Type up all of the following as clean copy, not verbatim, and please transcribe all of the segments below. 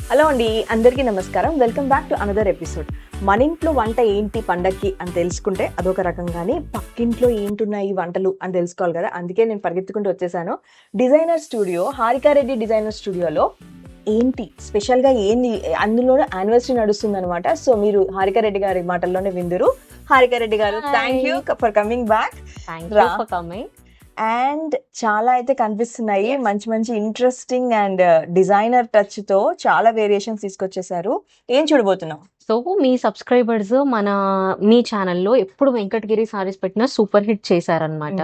Hello అండి, అందరికీ నమస్కారం. Welcome back to another episode. మన ఇంట్లో వంట ఏంటి పండక్కి అని తెలుసుకుంటే అదొక రకం, కానీ పక్కింట్లో ఏంటున్నాయి ఈ వంటలు అని తెలుసుకోవాలి కదా. అందుకే నేను పరిగెత్తుకుంటూ వచ్చేసాను డిజైనర్ స్టూడియో, హారికారెడ్డి డిజైనర్ స్టూడియోలో. ఏంటి స్పెషల్గా ఏంది, అందులోనే యానివర్సరీ నడుస్తుంది అనమాట. సో మీరు హారికారెడ్డి గారి మాటల్లోనే విందురు. హారికారెడ్డి గారు, thank you for coming back. And చాలా అయితే కనిపిస్తున్నాయి, మంచి మంచి ఇంట్రెస్టింగ్ అండ్ డిజైనర్ టచ్ తో చాలా వేరియేషన్స్ తీసుకొచ్చేసారు. ఏం చూడబోతున్నాం? సో మీ సబ్స్క్రైబర్స్ మీ ఛానల్లో ఎప్పుడు వెంకటగిరి సారీస్ పెట్టినా సూపర్ హిట్ చేశారనమాట.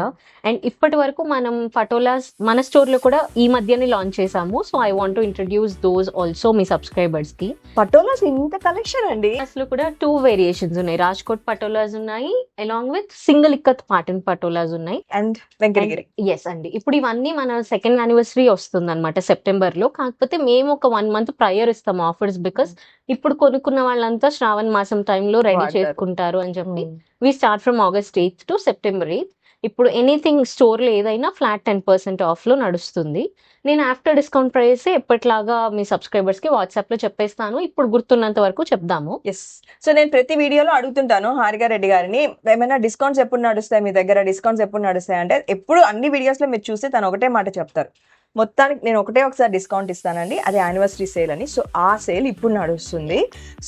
అండ్ ఇప్పటి వరకు మనం పటోలాస్ మన స్టోర్ లో కూడా ఈ మధ్యనే లాంచ్ చేసాము. So I want to introduce those also me subscribers కి. పటోలాస్ ఇంత కలెక్షన్ అండి. అసలు కూడా 2 వేరియేషన్స్ ఉన్నాయి. రాజ్కోట్ పటోలాస్ ఉన్నాయి, along with single ikat pattern patolas ఉన్నాయి, అండ్ వెంకటగిరి. ఎస్ అండి. ఇప్పుడు ఇవన్నీ మన సెకండ్ యానివర్సరీ వస్తుంది అనమాట సెప్టెంబర్ లో. కాకపోతే మేము ఒక 1 month ప్రయర్ ఇస్తాం ఆఫర్స్, బికాస్ ఇప్పుడు కొనుక్కున్న వాళ్ళంతా శ్రావణ మాసం టైంలో రెడీ చేసుకుంటారు అని చెప్పి we start from August 8th to September 8th. ఇప్పుడు ఎనీథింగ్ స్టోర్ లో ఏదైనా ఫ్లాట్ 10% ఆఫ్ లో నడుస్తుంది. నేను ఆఫ్టర్ డిస్కౌంట్ ప్రైస్ ఎప్పటిలాగా మీ సబ్స్క్రైబర్స్ కి వాట్సాప్ లో చెప్పేస్తాను. ఇప్పుడు గుర్తున్నంత వరకు చెప్దాము. ఎస్. సో నేను ప్రతి వీడియోలో అడుగుతుంటాను హారికారెడ్డి గారిని, ఏమైనా డిస్కౌంట్స్ ఎప్పుడు నడుస్తాయి మీ దగ్గర, డిస్కౌంట్స్ ఎప్పుడు నడుస్తాయి అంటే, ఎప్పుడు అన్ని వీడియోస్ లో మీరు చూస్తే తను ఒకటే మాట చెప్తారు, మొత్తానికి నేను ఒకసారి డిస్కౌంట్ ఇస్తానండి, అది యానివర్సరీ సేల్ అని. సో ఆ సేల్ ఇప్పుడు నడుస్తుంది.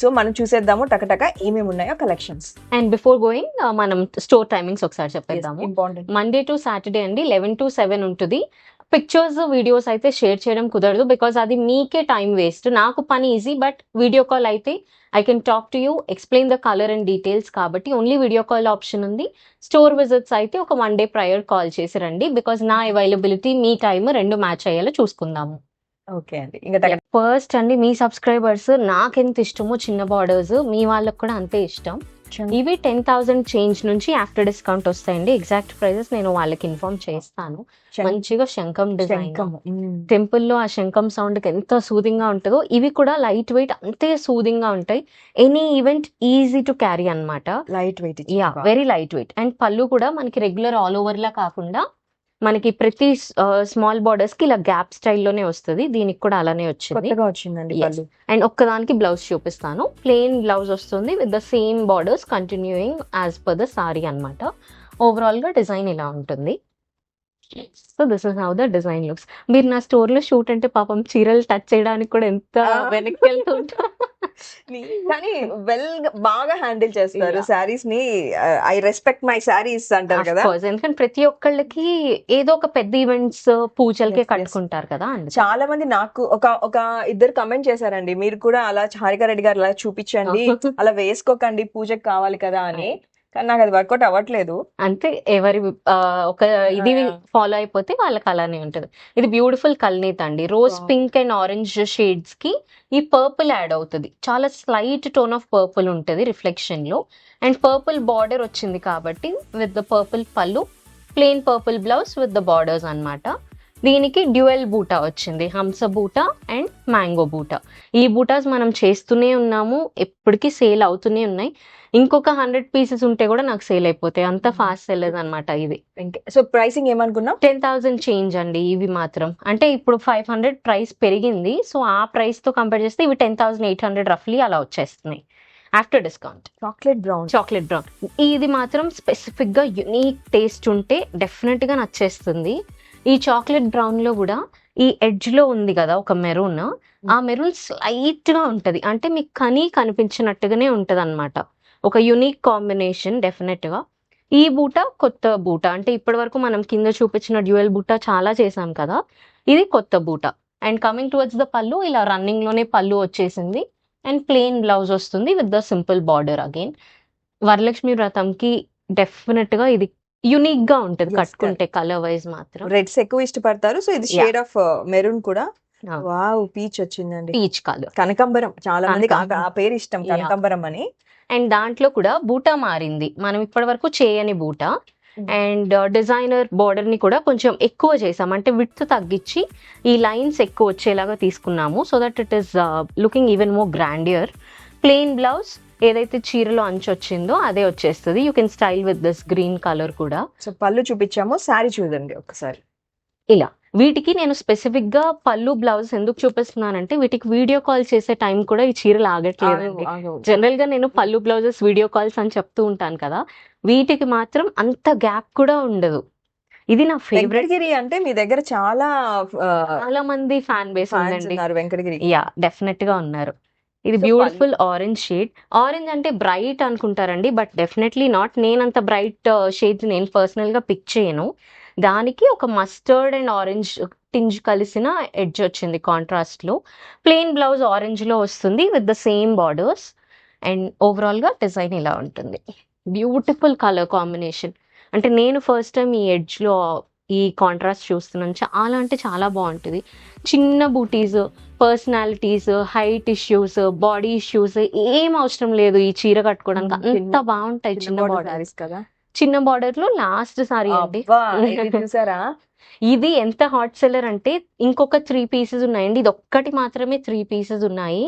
సో మనం చూసేద్దాము టకటక ఏమేమి ఉన్నాయో కలెక్షన్స్. అండ్ బిఫోర్ గోయింగ్ మనం స్టోర్ టైమింగ్స్ ఒకసారి చెప్పేద్దాము. ఇంపార్టెంట్. మండే టు సాటర్డే అండి 11 to 7 ఉంటుంది. పిక్చర్స్ వీడియోస్ అయితే షేర్ చేయడం కుదరదు, బికాస్ అది మీకే టైం వేస్ట్. నాకు పని ఈజీ, బట్ వీడియో కాల్ అయితే I can talk to you, explain the colour and details. కాబట్టి ఓన్లీ వీడియో కాల్ ఆప్షన్ ఉంది. స్టోర్ విజిట్స్ అయితే ఒక 1 day ప్రయర్ కాల్ చేసి రండి, బికాస్ నా అవైలబిలిటీ మీ టైం 2 మ్యాచ్ అయ్యేలా చూసుకుందాము. ఓకే అండి. ఇంకా ఫస్ట్ అండి, మీ సబ్స్క్రైబర్స్ నాకెంత ఇష్టమో చిన్న బార్డర్స్, మీ వాళ్ళకి కూడా అంతే ఇష్టం. ఇవి 10,000 చేంజ్ నుంచి ఆఫ్టర్ డిస్కౌంట్ వస్తాయండి. ఎగ్జాక్ట్ ప్రైజెస్ నేను వాళ్ళకి ఇన్ఫార్మ్ చేస్తాను. మంచిగా శంఖం డిజైన్, టెంపుల్ లో ఆ శంఖం సౌండ్ కి ఎంత సూదింగ్ గా ఉంటుందో, ఇవి కూడా లైట్ వెయిట్ అంతే సూదింగ్ గా ఉంటాయి. Any event easy to carry అన్నమాట. Light weight, yeah very light weight. And పళ్ళు కూడా మనకి రెగ్యులర్ ఆల్ ఓవర్ లా కాకుండా మనకి ప్రతి స్మాల్ బార్డర్స్ కి ఇలా గ్యాప్ స్టైల్లోనే వస్తుంది. దీనికి కూడా అలానే వచ్చిందండి. అండ్ ఒక్కదానికి బ్లౌజ్ చూపిస్తాను. ప్లెయిన్ బ్లౌజ్ వస్తుంది with the same borders continuing as per the sorry అనమాట. ఓవరాల్ గా డిజైన్ ఇలా ఉంటుంది. So this is how the design looks. మీరు నా స్టోర్ లో షూట్ అంటే పాపం చీరలు టచ్ చేయడానికి కూడా ఎంత వెనక్కి వెళ్తుంటారు, కానీ బాగా హ్యాండిల్ చేస్తారు సారీస్ ని. ఐ రెస్పెక్ట్ మై సారీస్ అంటారు కదా. ఎందుకంటే ప్రతి ఒక్కళ్ళకి ఏదో ఒక పెద్ద ఈవెంట్స్ పూజలకే కట్టుకుంటారు కదా. చాలా మంది నాకు ఒక ఇద్దరు కమెంట్ చేశారండి, మీరు కూడా అలా హారికారెడ్డి గారు అలా చూపించండి, అలా వేసుకోకండి పూజకి కావాలి కదా అని. కానీ నాకు అది వర్కౌట్ అవ్వట్లేదు. అంటే ఎవరి ఒక ఇది ఫాలో అయిపోతే వాళ్ళకి అలానే ఉంటుంది. ఇది బ్యూటిఫుల్ కల్నేత్ అండి. Rose pink and orange shades కి ఈ పర్పుల్ యాడ్ అవుతుంది. చాలా స్లైట్ టోన్ ఆఫ్ పర్పుల్ ఉంటుంది రిఫ్లెక్షన్ లో. అండ్ పర్పుల్ బార్డర్ వచ్చింది కాబట్టి విత్ ద పర్పుల్ పళ్ళు, plain purple blouse with the borders అన్నమాట. దీనికి డ్యూయల్ బూటా వచ్చింది, హంస బూటా అండ్ మ్యాంగో బూటా. ఈ బూటాస్ మనం చేస్తూనే ఉన్నాము, ఎప్పటికీ సేల్ అవుతూనే ఉన్నాయి. ఇంకొక 100 pieces ఉంటే కూడా నాకు సేల్ అయిపోతాయి, అంత ఫాస్ట్ సెల్లర్స్ అనమాట ఇది. సో ప్రైసింగ్ ఏమనుకున్నాం? 10,000 చేంజ్ అండి ఇవి మాత్రం. అంటే ఇప్పుడు 500 ప్రైస్ పెరిగింది. సో ఆ ప్రైస్ తో కంపేర్ చేస్తే ఇవి 10,800 రఫ్లీ అలా వచ్చేస్తున్నాయి ఆఫ్టర్ డిస్కౌంట్. చాక్లెట్ బ్రౌన్ ఇది మాత్రం స్పెసిఫిక్ గా యునీక్ టేస్ట్ ఉంటే డెఫినెట్ గా నచ్చేస్తుంది. ఈ చాక్లెట్ బ్రౌన్ లో కూడా ఈ ఎడ్జ్ లో ఉంది కదా ఒక మెరూన్, ఆ మెరూన్ స్లైట్ గా ఉంటది, అంటే మీకు కనిపించినట్టుగానే ఉంటది అనమాట. ఒక యునీక్ కాంబినేషన్ డెఫినెట్ గా. ఈ బూట కొత్త బూట, అంటే ఇప్పటి వరకు మనం కింద చూపించిన డ్యూయల్ బూట చాలా చేసాం కదా, ఇది కొత్త బూట. And coming towards the pallu, ఇలా రన్నింగ్ లోనే పళ్ళు వచ్చేసింది. అండ్ ప్లెయిన్ బ్లౌజ్ వస్తుంది with the simple border. Again Varalakshmi వ్రతంకి డెఫినెట్ గా ఇది యునిక్ గా ఉంటది కట్టుకుంటే. కలర్ వైజ్ మాత్రం రెడ్స్ ఎక్కువ ఇష్టపడతారు. సో ఇది షేడ్ ఆఫ్ మెరూన్ కూడా. వావ్, పీచ్ వచ్చిందండి. పీచ్ కలర్, కనకాంబరం. చాలా మందికి ఆ పేరు ఇష్టం, కనకాంబరం అని. అండ్ దాంట్లో కూడా బూటా మారింది, మనం ఇప్పటి వరకు చేయని బూటా. అండ్ డిజైనర్ బార్డర్ ని కూడా కొంచెం ఎక్కువ చేసాం, అంటే విడ్త్ తగ్గించి ఈ లైన్స్ ఎక్కువ వచ్చేలాగా తీసుకున్నాము. So that it is looking even more grandeur. Plain blouse, ఏదైతే చీరలో అంచు వచ్చిందో అదే వచ్చేస్తుంది. You can style with this green colour కూడా. సో పళ్ళు చూపించాము, శారీ చూడండి ఒకసారి. ఇలా వీటికి నేను స్పెసిఫిక్ గా పళ్ళు బ్లౌజ్ ఎందుకు చూపిస్తున్నానంటే వీటికి వీడియో కాల్ చేసే టైం కూడా ఈ చీరలు ఆగట్లేదండి. జనరల్ గా నేను పళ్ళు బ్లౌజెస్ వీడియో కాల్స్ అని చెప్తూ ఉంటాను కదా, వీటికి మాత్రం అంత గ్యాప్ కూడా ఉండదు. ఇది నా ఫేవరెట్. వెంకటగిరి అంటే మీ దగ్గర చాలా చాలా మంది ఫ్యాన్ బేస్ ఉందండి. వెంకటగిరి. యా, డెఫినెట్ గా ఉన్నారు. ఇది So, beautiful orange shade. Orange అంటే బ్రైట్ అనుకుంటారండి, బట్ డెఫినెట్లీ నాట్. నేనంత బ్రైట్ షేడ్స్ నేను పర్సనల్ గా పిక్ చేయను. దానికి ఒక మస్టర్డ్ అండ్ ఆరెంజ్ టింజ్ కలిసిన ఎడ్జ్ వచ్చింది కాంట్రాస్ట్ లో. ప్లెయిన్ బ్లౌజ్ ఆరెంజ్ లో వస్తుంది with the same borders. And overall గా డిజైన్ ఇలా ఉంటుంది. Beautiful colour combination. అంటే నేను ఫస్ట్ టైం ఈ ఎడ్జ్ లో ఈ కాంట్రాస్ట్ చూస్తున్నాను. చాలా అంటే చాలా బాగుంటుంది. చిన్న బూటీస్, personalities, height issues, body issues ఏం అవసరం లేదు ఈ చీర కట్టుకోవడానికి. అంత బాగుంటాయి చిన్న బార్డర్. కదా, చిన్న బార్డర్ లో లాస్ట్ సారీ అండి. చూసారా, ఇది ఎంత హాట్ సెల్లర్ అంటే ఇంకొక 3 pieces ఉన్నాయండి. ఇది ఒక్కటి మాత్రమే 3 pieces ఉన్నాయి.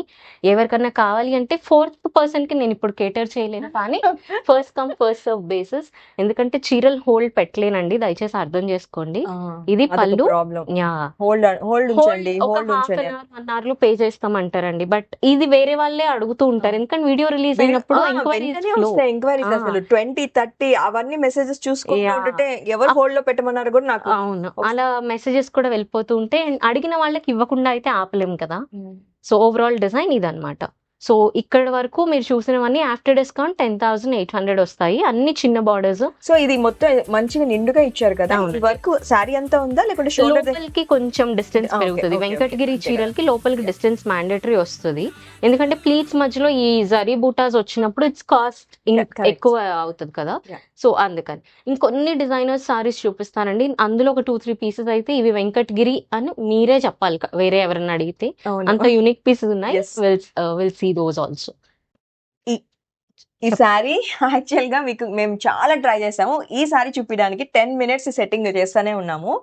ఎవరికన్నా కావాలి అంటే 4th person కి నేను ఇప్పుడు కేటర్ చేయలేను, కానీ first come first serve basis. ఎందుకంటే చీరలు హోల్డ్ పెట్టలేనండి, దయచేసి అర్థం చేసుకోండి. ఇది పళ్ళు. ఒక హాఫ్ అన్ అవర్ 1 hour లో పే చేస్తామంటారండి, బట్ ఇది వేరే వాళ్ళే అడుగుతూ ఉంటారు. ఎందుకంటే వీడియో రిలీజ్ అయినప్పుడు ఎంక్వైరీస్ అసలు 20-30 అవన్నీ మెసేజెస్ చూసుకుంటే ఎవరు హోల్డ్ లో పెట్టమన్నారు కూడా నాకు. అవును, అలా మెసేజెస్ కూడా వెళ్ళిపోతూ ఉంటే అడిగిన వాళ్ళకి ఇవ్వకుండా అయితే ఆపలేం కదా. సో ఓవరాల్ డిజైన్ ఇదన్నమాట. సో ఇక్కడ వరకు మీరు చూసినవన్నీ ఆఫ్టర్ డిస్కౌంట్ 10,800 వస్తాయి. అన్ని చిన్న బార్డర్స్. సో ఇది మొత్తం మంచిగా నిండుగా ఇచ్చారు కదా. వర్క్ సారీ అంతా ఉందా లేకుంటే లోపలికి కొంచెం డిస్టెన్స్ పెరుగుతుంది. వెంకటగిరి చీరలకి లోపలికి డిస్టెన్స్ మ్యాండేటరీ వస్తుంది. ఎందుకంటే ప్లీట్స్ మధ్యలో ఈ జరీ బూటాస్ వచ్చినప్పుడు ఇట్స్ కాస్ట్ ఎక్కువ అవుతుంది కదా. సో అందుకని ఇంకొన్ని డిజైనర్స్ సారీస్ చూపిస్తానండి. అందులో ఒక 2-3 pieces అయితే ఇవి వెంకటగిరి అని మీరే చెప్పాలి, వేరే ఎవరైనా అడిగితే. అంత యూనిక్ పీసెస్ ఉన్నాయి. Will see those also. ఈ సారీ యాక్చువల్ గా మీకు మేము చాలా ట్రై చేసాము. ఈ సారీ చూపించడానికి 10 minutes సెట్టింగ్ చేస్తానే ఉన్నాము.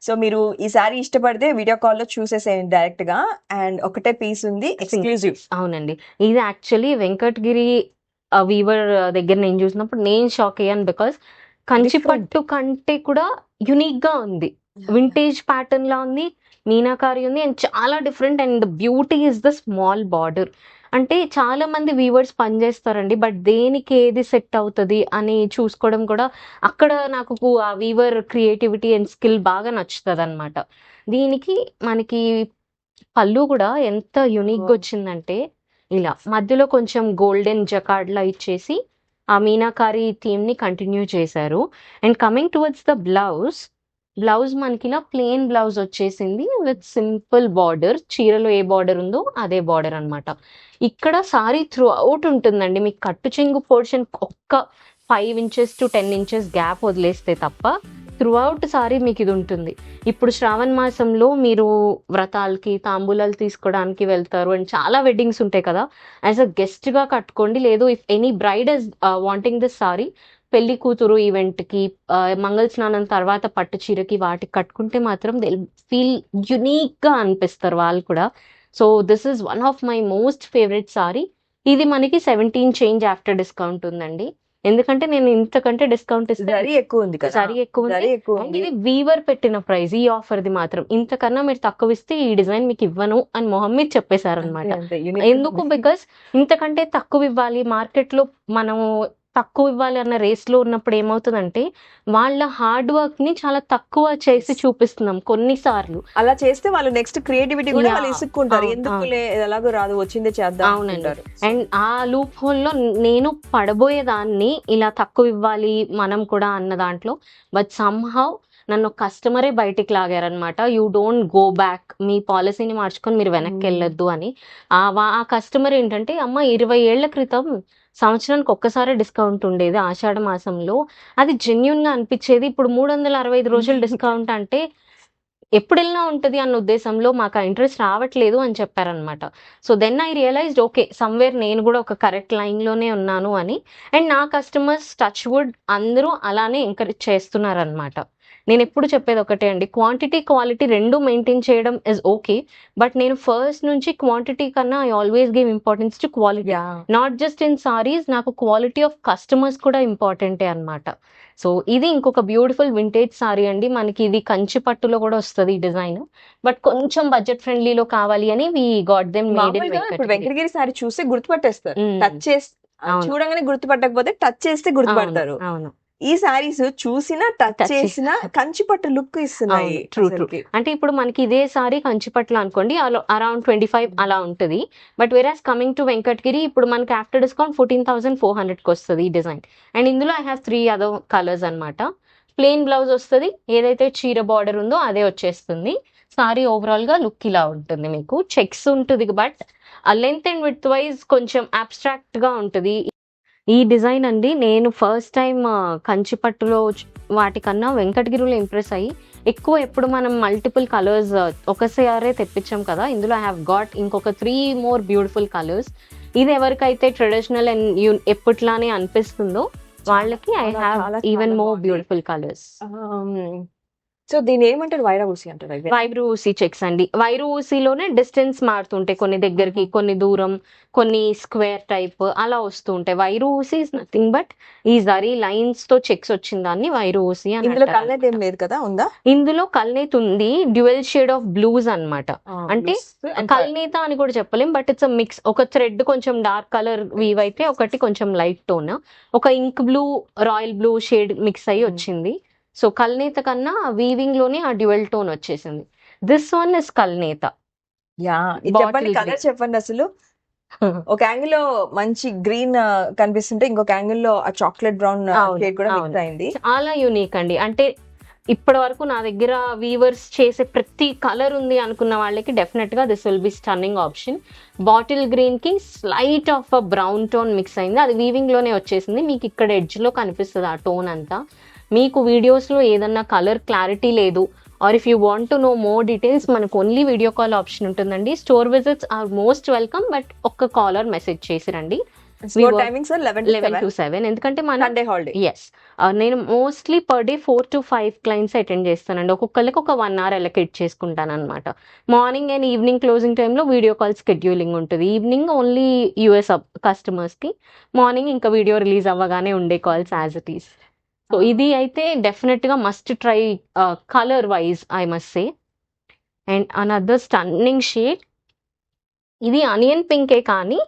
సో మీరు ఈ సారీ ఇష్టపడితే వీడియో కాల్ లో చూసేసేయండి డైరెక్ట్ గా. అండ్ ఒకటే పీస్ ఉంది ఎక్స్క్లూజివ్. అవునండి, ఇది యాక్చువల్లీ వెంకటగిరి వీవర్ దగ్గర నేను చూసినప్పుడు నేను షాక్ అయ్యాను. బికాస్ కంచి పట్టు కంటే కూడా యునిక్ గా ఉంది. వింటేజ్ ప్యాటర్న్ లా ఉంది, మీనాకారి ఉంది, అండ్ చాలా different. And the beauty is the small border. అంటే చాలా మంది వీవర్స్ పనిచేస్తారండి, బట్ దేనికి ఏది సెట్ అవుతుంది అని చూసుకోవడం కూడా అక్కడ నాకు ఆ వీవర్ క్రియేటివిటీ అండ్ స్కిల్ బాగా నచ్చుతుంది అనమాట. దీనికి మనకి పళ్ళు కూడా ఎంత యునిక్ గా వచ్చిందంటే ఇలా మధ్యలో కొంచెం గోల్డెన్ జకార్డ్ లా ఇచ్చేసి ఆ మీనాకారి థీమ్ ని కంటిన్యూ చేశారు. And coming towards the blouse మనకి ఇలా ప్లెయిన్ బ్లౌజ్ వచ్చేసింది విత్ సింపుల్ బార్డర్. చీరలో ఏ బార్డర్ ఉందో అదే బార్డర్ అన్నమాట. ఇక్కడ సారీ త్రూ అవుట్ ఉంటుందండి. మీకు కట్టు చెంగు పోర్షన్ ఒక్క 5 inches to 10 inches గ్యాప్ వదిలేస్తే తప్ప త్రూ అవుట్ సారీ మీకు ఇది ఉంటుంది. ఇప్పుడు శ్రావణ మాసంలో మీరు వ్రతాలకి తాంబూలాలు తీసుకోవడానికి వెళ్తారు అండ్ చాలా వెడ్డింగ్స్ ఉంటాయి కదా, యాజ్ అ గెస్ట్ గా కట్టుకోండి. లేదు if any braid is wanting this sorry, పెళ్లి కూతురు ఈవెంట్ కి, మంగళ స్నానం తర్వాత పట్టు చీరకి వాటికి కట్టుకుంటే మాత్రం దే ఫీల్ యునిక్ గా అనిపిస్తారు వాళ్ళు కూడా. So this is one of my most favourite sorry. ఇది మనకి 17 change ఆఫ్టర్ డిస్కౌంట్ ఉందండి. ఎందుకంటే నేను ఇంతకంటే డిస్కౌంట్ ఇస్తే ఎక్కువ ఉంది కదా, సారీ ఎక్కువ ఉంది. ఇది వీవర్ పెట్టిన ప్రైస్ ఈ ఆఫర్ ది మాత్రం. ఇంతకన్నా మీరు తక్కువ ఇస్తే ఈ డిజైన్ మీకు ఇవ్వను అని మొహం మీద చెప్పేశారు అనమాట. ఎందుకు? బికాస్ ఇంతకంటే తక్కువ ఇవ్వాలి, మార్కెట్ లో మనం తక్కువ ఇవ్వాలి అన్న రేస్ లో ఉన్నప్పుడు ఏమవుతుందంటే వాళ్ళ హార్డ్ వర్క్ ని చాలా తక్కువ చేసి చూపిస్తున్నాం కొన్నిసార్లు. అలా చేస్తే వాళ్ళు నెక్స్ట్ క్రియేటివిటీ కూడా వాళ్ళు ఇసుక్కుంటారు. ఎందుకు ఎలాగో రాదు, వచ్చిందే చేద్దాం. అవునండి. అండ్ ఆ లూప్ హోల్ లో నేను పడబోయేదాన్ని ఇలా తక్కువ ఇవ్వాలి మనం కూడా అన్న దాంట్లో. బట్ సమ్హౌ నన్ను కస్టమరే బయటికి లాగారనమాట. యూ డోంట్ గో బ్యాక్, మీ పాలసీని మార్చుకొని మీరు వెనక్కి వెళ్ళొద్దు అని. ఆ కస్టమర్ ఏంటంటే, అమ్మ 20 ఏళ్ల క్రితం సంవత్సరానికి ఒక్కసారి డిస్కౌంట్ ఉండేది ఆషాఢ మాసంలో, అది జెన్యున్ గా అనిపించేది. ఇప్పుడు 365 రోజులు డిస్కౌంట్ అంటే ఎప్పుడు వెళ్ళినా ఉంటుంది అన్న ఉద్దేశంలో మాకు ఆ ఇంట్రెస్ట్ రావట్లేదు అని చెప్పారనమాట. So then I realized okay, somewhere నేను కూడా ఒక కరెక్ట్ లైన్ లోనే ఉన్నాను అని. అండ్ నా కస్టమర్స్ టచ్ వుడ్ అందరూ అలానే ఎంకరేజ్ చేస్తున్నారనమాట. నేను ఎప్పుడు చెప్పేది ఒకటే అండి, క్వాంటిటీ క్వాలిటీ రెండు మెయింటైన్ చేయడం ఇస్ ఓకే, బట్ నేను ఫస్ట్ నుంచి క్వాంటిటీ కన్నా I always give importance to quality. Not just in saris, నాకు క్వాలిటీ ఆఫ్ కస్టమర్స్ కూడా ఇంపార్టెంటే అన్నమాట. సో ఇది ఇంకొక బ్యూటిఫుల్ వింటేజ్ సారీ అండి. మనకి ఇది కంచి పట్టులో కూడా వస్తుంది ఈ డిజైన్, బట్ కొంచెం బడ్జెట్ ఫ్రెండ్లీలో కావాలి అని we got them made in ఇప్పుడు వెంకటగిరి సారీ చూస్తే గుర్తుపట్టేస్తారు, టచ్ చేసి చూడగానే గుర్తుపట్టకపోతే టచ్ చేస్తే గుర్తుపడతారు. అవును, ఈ సారీస్ చూసినా టచ్ చేసిన కంచి పట్టు లుక్ ఇస్తున్నాయి. ట్రూ. అంటే ఇప్పుడు మనకి ఇదే సారీ కంచిపట్లు అనుకోండి, అరౌండ్ 25 అలా ఉంటుంది. But whereas coming to Venkatagiri ఇప్పుడు మనకి ఆఫ్టర్ డిస్కౌంట్ 14,400 కి వస్తుంది ఈ డిజైన్. అండ్ ఇందులో ఐ హ్యావ్ 3 అదర్ కలర్స్ అన్నమాట. ప్లెయిన్ బ్లౌజ్ వస్తుంది, ఏదైతే చీర బార్డర్ ఉందో అదే వచ్చేస్తుంది. సారీ ఓవరాల్ గా లుక్ ఇలా ఉంటుంది, మీకు చెక్స్ ఉంటుంది, but length and width wise కొంచెం అబ్స్ట్రాక్ట్ గా ఉంటుంది. ఈ డిజైన్ అండి నేను ఫస్ట్ టైం కంచిపట్టులో వాటికన్నా వెంకటగిరిలో ఇంప్రెస్ అయ్యి, ఎక్కువ ఎప్పుడు మనం మల్టిపుల్ కలర్స్ ఒకసారే తెప్పించాం కదా, ఇందులో ఐ హ్యావ్ గాట్ ఇంకొక 3 more బ్యూటిఫుల్ కలర్స్. ఇది ఎవరికైతే ట్రెడిషనల్ అండ్ ఎప్పట్లానే అనిపిస్తుందో వాళ్ళకి I have even more beautiful colours. So దీని ఏమంటారు, వైరూసి అంటారు. వైరూసి చెక్స్ అండి. వైరూసిలోనే డిస్టెన్స్ మారుతుంటాయి, కొన్ని దగ్గరికి, కొన్ని దూరం, కొన్ని స్క్వేర్ టైప్ అలా వస్తూ ఉంటాయి. వైరూసి ఇస్ నథింగ్ బట్ ఈ జరీ లైన్స్ తో చెక్స్ వచ్చిన దాన్ని వైరూసి అని. ఇందులో కల్నేత్ ఏం లేదు కదా, ఉందా? ఇందులో కల్నేత్ ఉంది, డ్యూయల్ షేడ్ ఆఫ్ బ్లూస్ అన్నమాట. అంటే కల్నేత అని కూడా చెప్పలేం, బట్ ఇట్స్ మిక్స్. ఒక థ్రెడ్ కొంచెం డార్క్ కలర్ వీవ్ అయితే, ఒకటి కొంచెం లైట్ టోన్, ఒక ink blue royal blue shade mix అయ్యి వచ్చింది. సో కల్నేత కన్నా వీవింగ్ లోనే ఆ డ్యూయల్ టోన్ వచ్చేసింది. దిస్ వన్ ఇస్ కల్నేత. చెప్పండి, కలర్ చెప్పండి అసలు. ఒక యాంగిల్ లో మంచి గ్రీన్ కనిపిస్తుంటే, ఇంకొక యాంగిల్ లో ఆ చాక్లెట్ బ్రౌన్ షేడ్ కూడా మిక్స్ అయింది. చాలా యూనిక్ అండి. అంటే ఇప్పటి వరకు నా దగ్గర వీవర్స్ చేసే ప్రతి కలర్ ఉంది అనుకున్న వాళ్ళకి డెఫినెట్ గా this will be stunning option. Bottle green కి slight of a brown tone mix అయింది, అది వీవింగ్ లోనే వచ్చేసింది. మీకు ఇక్కడ ఎడ్జ్ లో కనిపిస్తుంది ఆ టోన్ అంతా. మీకు వీడియోస్లో ఏదన్నా కలర్ క్లారిటీ లేదు, or if you want to know more details, మనకు ఓన్లీ వీడియో కాల్ ఆప్షన్ ఉంటుందండి. Store visits are most welcome, but ఒక్క కాలర్ మెసేజ్ చేసి రండి. 11 to 7, ఎందుకంటే మన ఎస్ నేను mostly per day 4 to 5 clients attend చేస్తానండి. ఒక్కొక్కరికి ఒక 1 hour అలొకేట్ చేసుకుంటాను అనమాట. మార్నింగ్ అండ్ ఈవినింగ్ క్లోజింగ్ టైంలో వీడియో కాల్ స్కెడ్యూలింగ్ ఉంటుంది. ఈవినింగ్ ఓన్లీ యూఎస్ కస్టమర్స్కి, మార్నింగ్ ఇంకా వీడియో రిలీజ్ అవ్వగానే ఉండే calls as it is. So ఇది అయితే డెఫినెట్ గా must try colour wise I must say. And another stunning shade, ఇది ఆనియన్ పింకే కానీ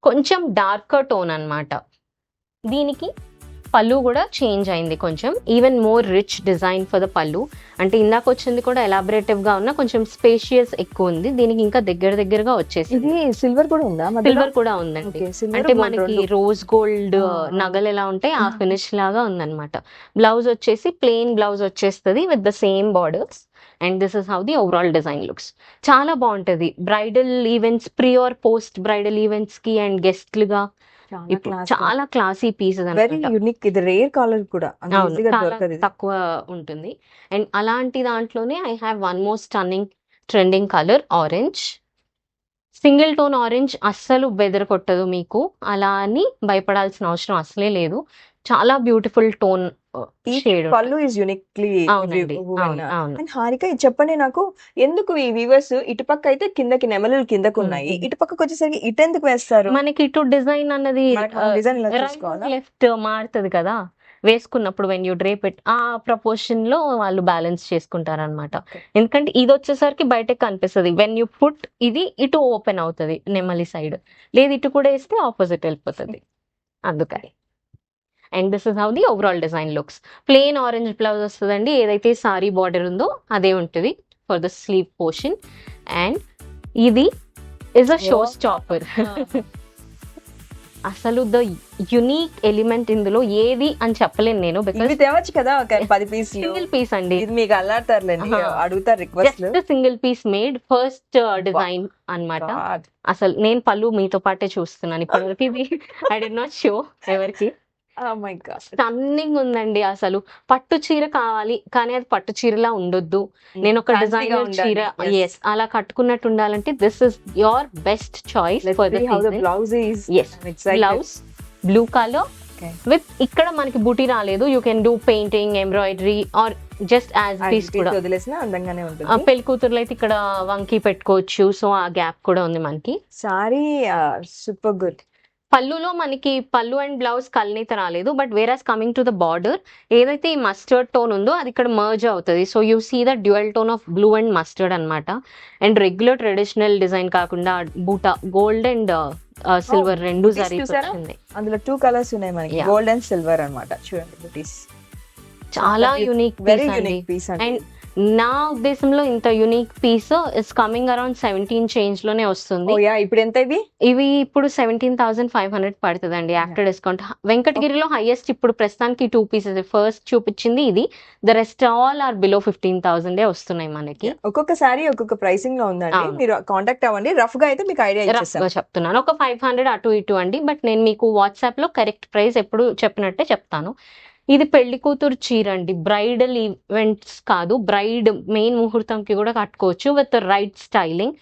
కొంచెం డార్కర్ టోన్ అన్నమాట. దీనికి పళ్ళు కూడా చేంజ్ అయింది, కొంచెం even more rich design for the పళ్ళు. అంటే ఇందాక వచ్చింది కూడా ఎలాబరేటివ్ గా ఉన్న, కొంచెం స్పేషియస్ ఎక్కువ ఉంది. దీనికి ఇంకా దగ్గరగా వచ్చేసింది. సిల్వర్ కూడా ఉందా? సిల్వర్ కూడా ఉందండి. అంటే మనకి రోజ్ గోల్డ్ నగలు ఎలా ఉంటాయి ఆ ఫినిష్ లాగా ఉందన్నమాట. బ్లౌజ్ వచ్చేసి ప్లెయిన్ బ్లౌజ్ వచ్చేస్తుంది with the same borders. And this is how the overall design looks. చాలా బాగుంటది bridal events, pre or post bridal events కి అండ్ గెస్ట్లుగా చాలా క్లాసీ పీసెస్. వెరీ యూనిక్, ఇది రేర్ కలర్ కూడా, తక్కువ ఉంటుంది. అండ్ అలాంటి దాంట్లోనే I have one more stunning trending colour, orange. Single tone orange అస్సలు బెదర్ కొట్టదు మీకు, అలా అని భయపడాల్సిన అవసరం అసలే లేదు. చాలా బ్యూటిఫుల్ టోన్ షేడ్. పళ్ళు ఇస్ యూనిక్లీ. అండ్ హారిక చెప్పండి నాకు, ఎందుకు ఈ వీవర్స్ ఇటుపక్క అయితే కిందకి నెమలు కిందకు ఉన్నాయి, ఇటుపక్కకి వచ్చేసరికి ఇటు ఎందుకు వేస్తారు? మనకి ఇటు డిజైన్ అన్నది లెఫ్ట్ మారుతుంది కదా వేసుకున్నప్పుడు, వెన్ యూ డ్రేప్ ఇట్ ఆ ప్రపోర్షన్ లో వాళ్ళు బ్యాలెన్స్ చేసుకుంటారు అనమాట. ఎందుకంటే ఇది వచ్చేసరికి బయటకు కనిపిస్తుంది, వెన్ యూ పుట్ ఇది ఇటు ఓపెన్ అవుతుంది నెమలి సైడ్, లేదు ఇటు కూడా వేస్తే ఆపోజిట్ వెళ్ళిపోతుంది, అందుకని. And this is how the overall design looks. Plain orange blouse వస్తుందండి, ఏదైతే సారీ బార్డర్ ఉందో అదే ఉంటుంది for the slew portion. And ఇది ఇస్ అ షో స్టాపర్. అసలు ద యునిక్ ఎలిమెంట్ ఇందులో ఏది అని చెప్పలేను నేను, బికాజ్ తేవచ్చు కదా 10 పీస్, సింగిల్ పీస్ అండి. ఇది మీకు అల్లాడతారులేండి, అడుగుతారు request. Single piece made first design అన్నమాట. అసలు నేను పళ్ళు మీతో పాటే చూస్తున్నాను ఇప్పటివరకు, ఇది ఐ డి నాట్ షో ఎవరికి. స్టన్నింగ్ ఉందండి అసలు. పట్టు చీర కావాలి కానీ అది పట్టు చీరలా ఉండొద్దు, నేను ఒక డిజైనర్ చీర ఎస్ అలా కట్టుకున్నట్టు ఉండాలంటే this is your best choice for the season. Blouse blue colour with ఇక్కడ మనకి బూటీ రాలేదు, you can do painting, embroidery or just as piece కూడా వదిలేసినా అందంగానే ఉంటుంది. పెళ్లి కూతుర్లు అయితే ఇక్కడ వంకి పెట్టుకోవచ్చు, సో ఆ గ్యాప్ కూడా ఉంది మనకి. Sari super good. పళ్ళులో మనకి పళ్ళు అండ్ బ్లౌజ్ కల్నీత రాలేదు, but whereas coming to the border ఏదైతే ఈ మస్టర్డ్ టోన్ ఉందో అది ఇక్కడ మర్జ్ అవుతుంది. So you see the dual tone of blue and mustard అనమాట. అండ్ రెగ్యులర్ ట్రెడిషనల్ డిజైన్ కాకుండా బూటా గోల్డ్ అండ్ సిల్వర్ రెండు జరిగింది. అందులో 2 కలర్స్ ఉన్నాయి మనకి, గోల్డ్ అండ్ సిల్వర్ అన్నమాట. చూడండి బూటీస్ చాలా unique very unique piece. And నా ఉద్దేశంలో ఇంత unique piece is coming around 17 change లోనే వస్తుంది. ఇప్పుడు ఎంత ఇవి ఇప్పుడు 17,500 పడుతుందండి ఆఫ్టర్ డిస్కౌంట్. వెంకటగిరిలో హైయెస్ట్ ఇప్పుడు ప్రస్తుతానికి 2 పీసెస్ ఫస్ట్ చూపించింది ఇది. The rest all are below 15,000 వస్తున్నాయి మనకి. ఒక్కొక్కసారి ఒక్కొక్క ప్రైసింగ్ లో ఉందండి, మీరు కాంటాక్ట్ అవ్వండి. రఫ్ గా అయితే మీకు ఐడియా చెప్తున్నాను, ఒక 500 అటు ఇటు అండి, బట్ నేను మీకు వాట్సాప్ లో కరెక్ట్ ప్రైస్ ఎప్పుడు చెప్పినట్టే చెప్తాను. ఇది పెళ్లి కూతురు చీర అండి, బ్రైడల్ ఈవెంట్స్ కాదు, బ్రైడ్ మెయిన్ ముహూర్తంకి కూడా కట్టుకోవచ్చు విత్ రైట్ స్టైలింగ్.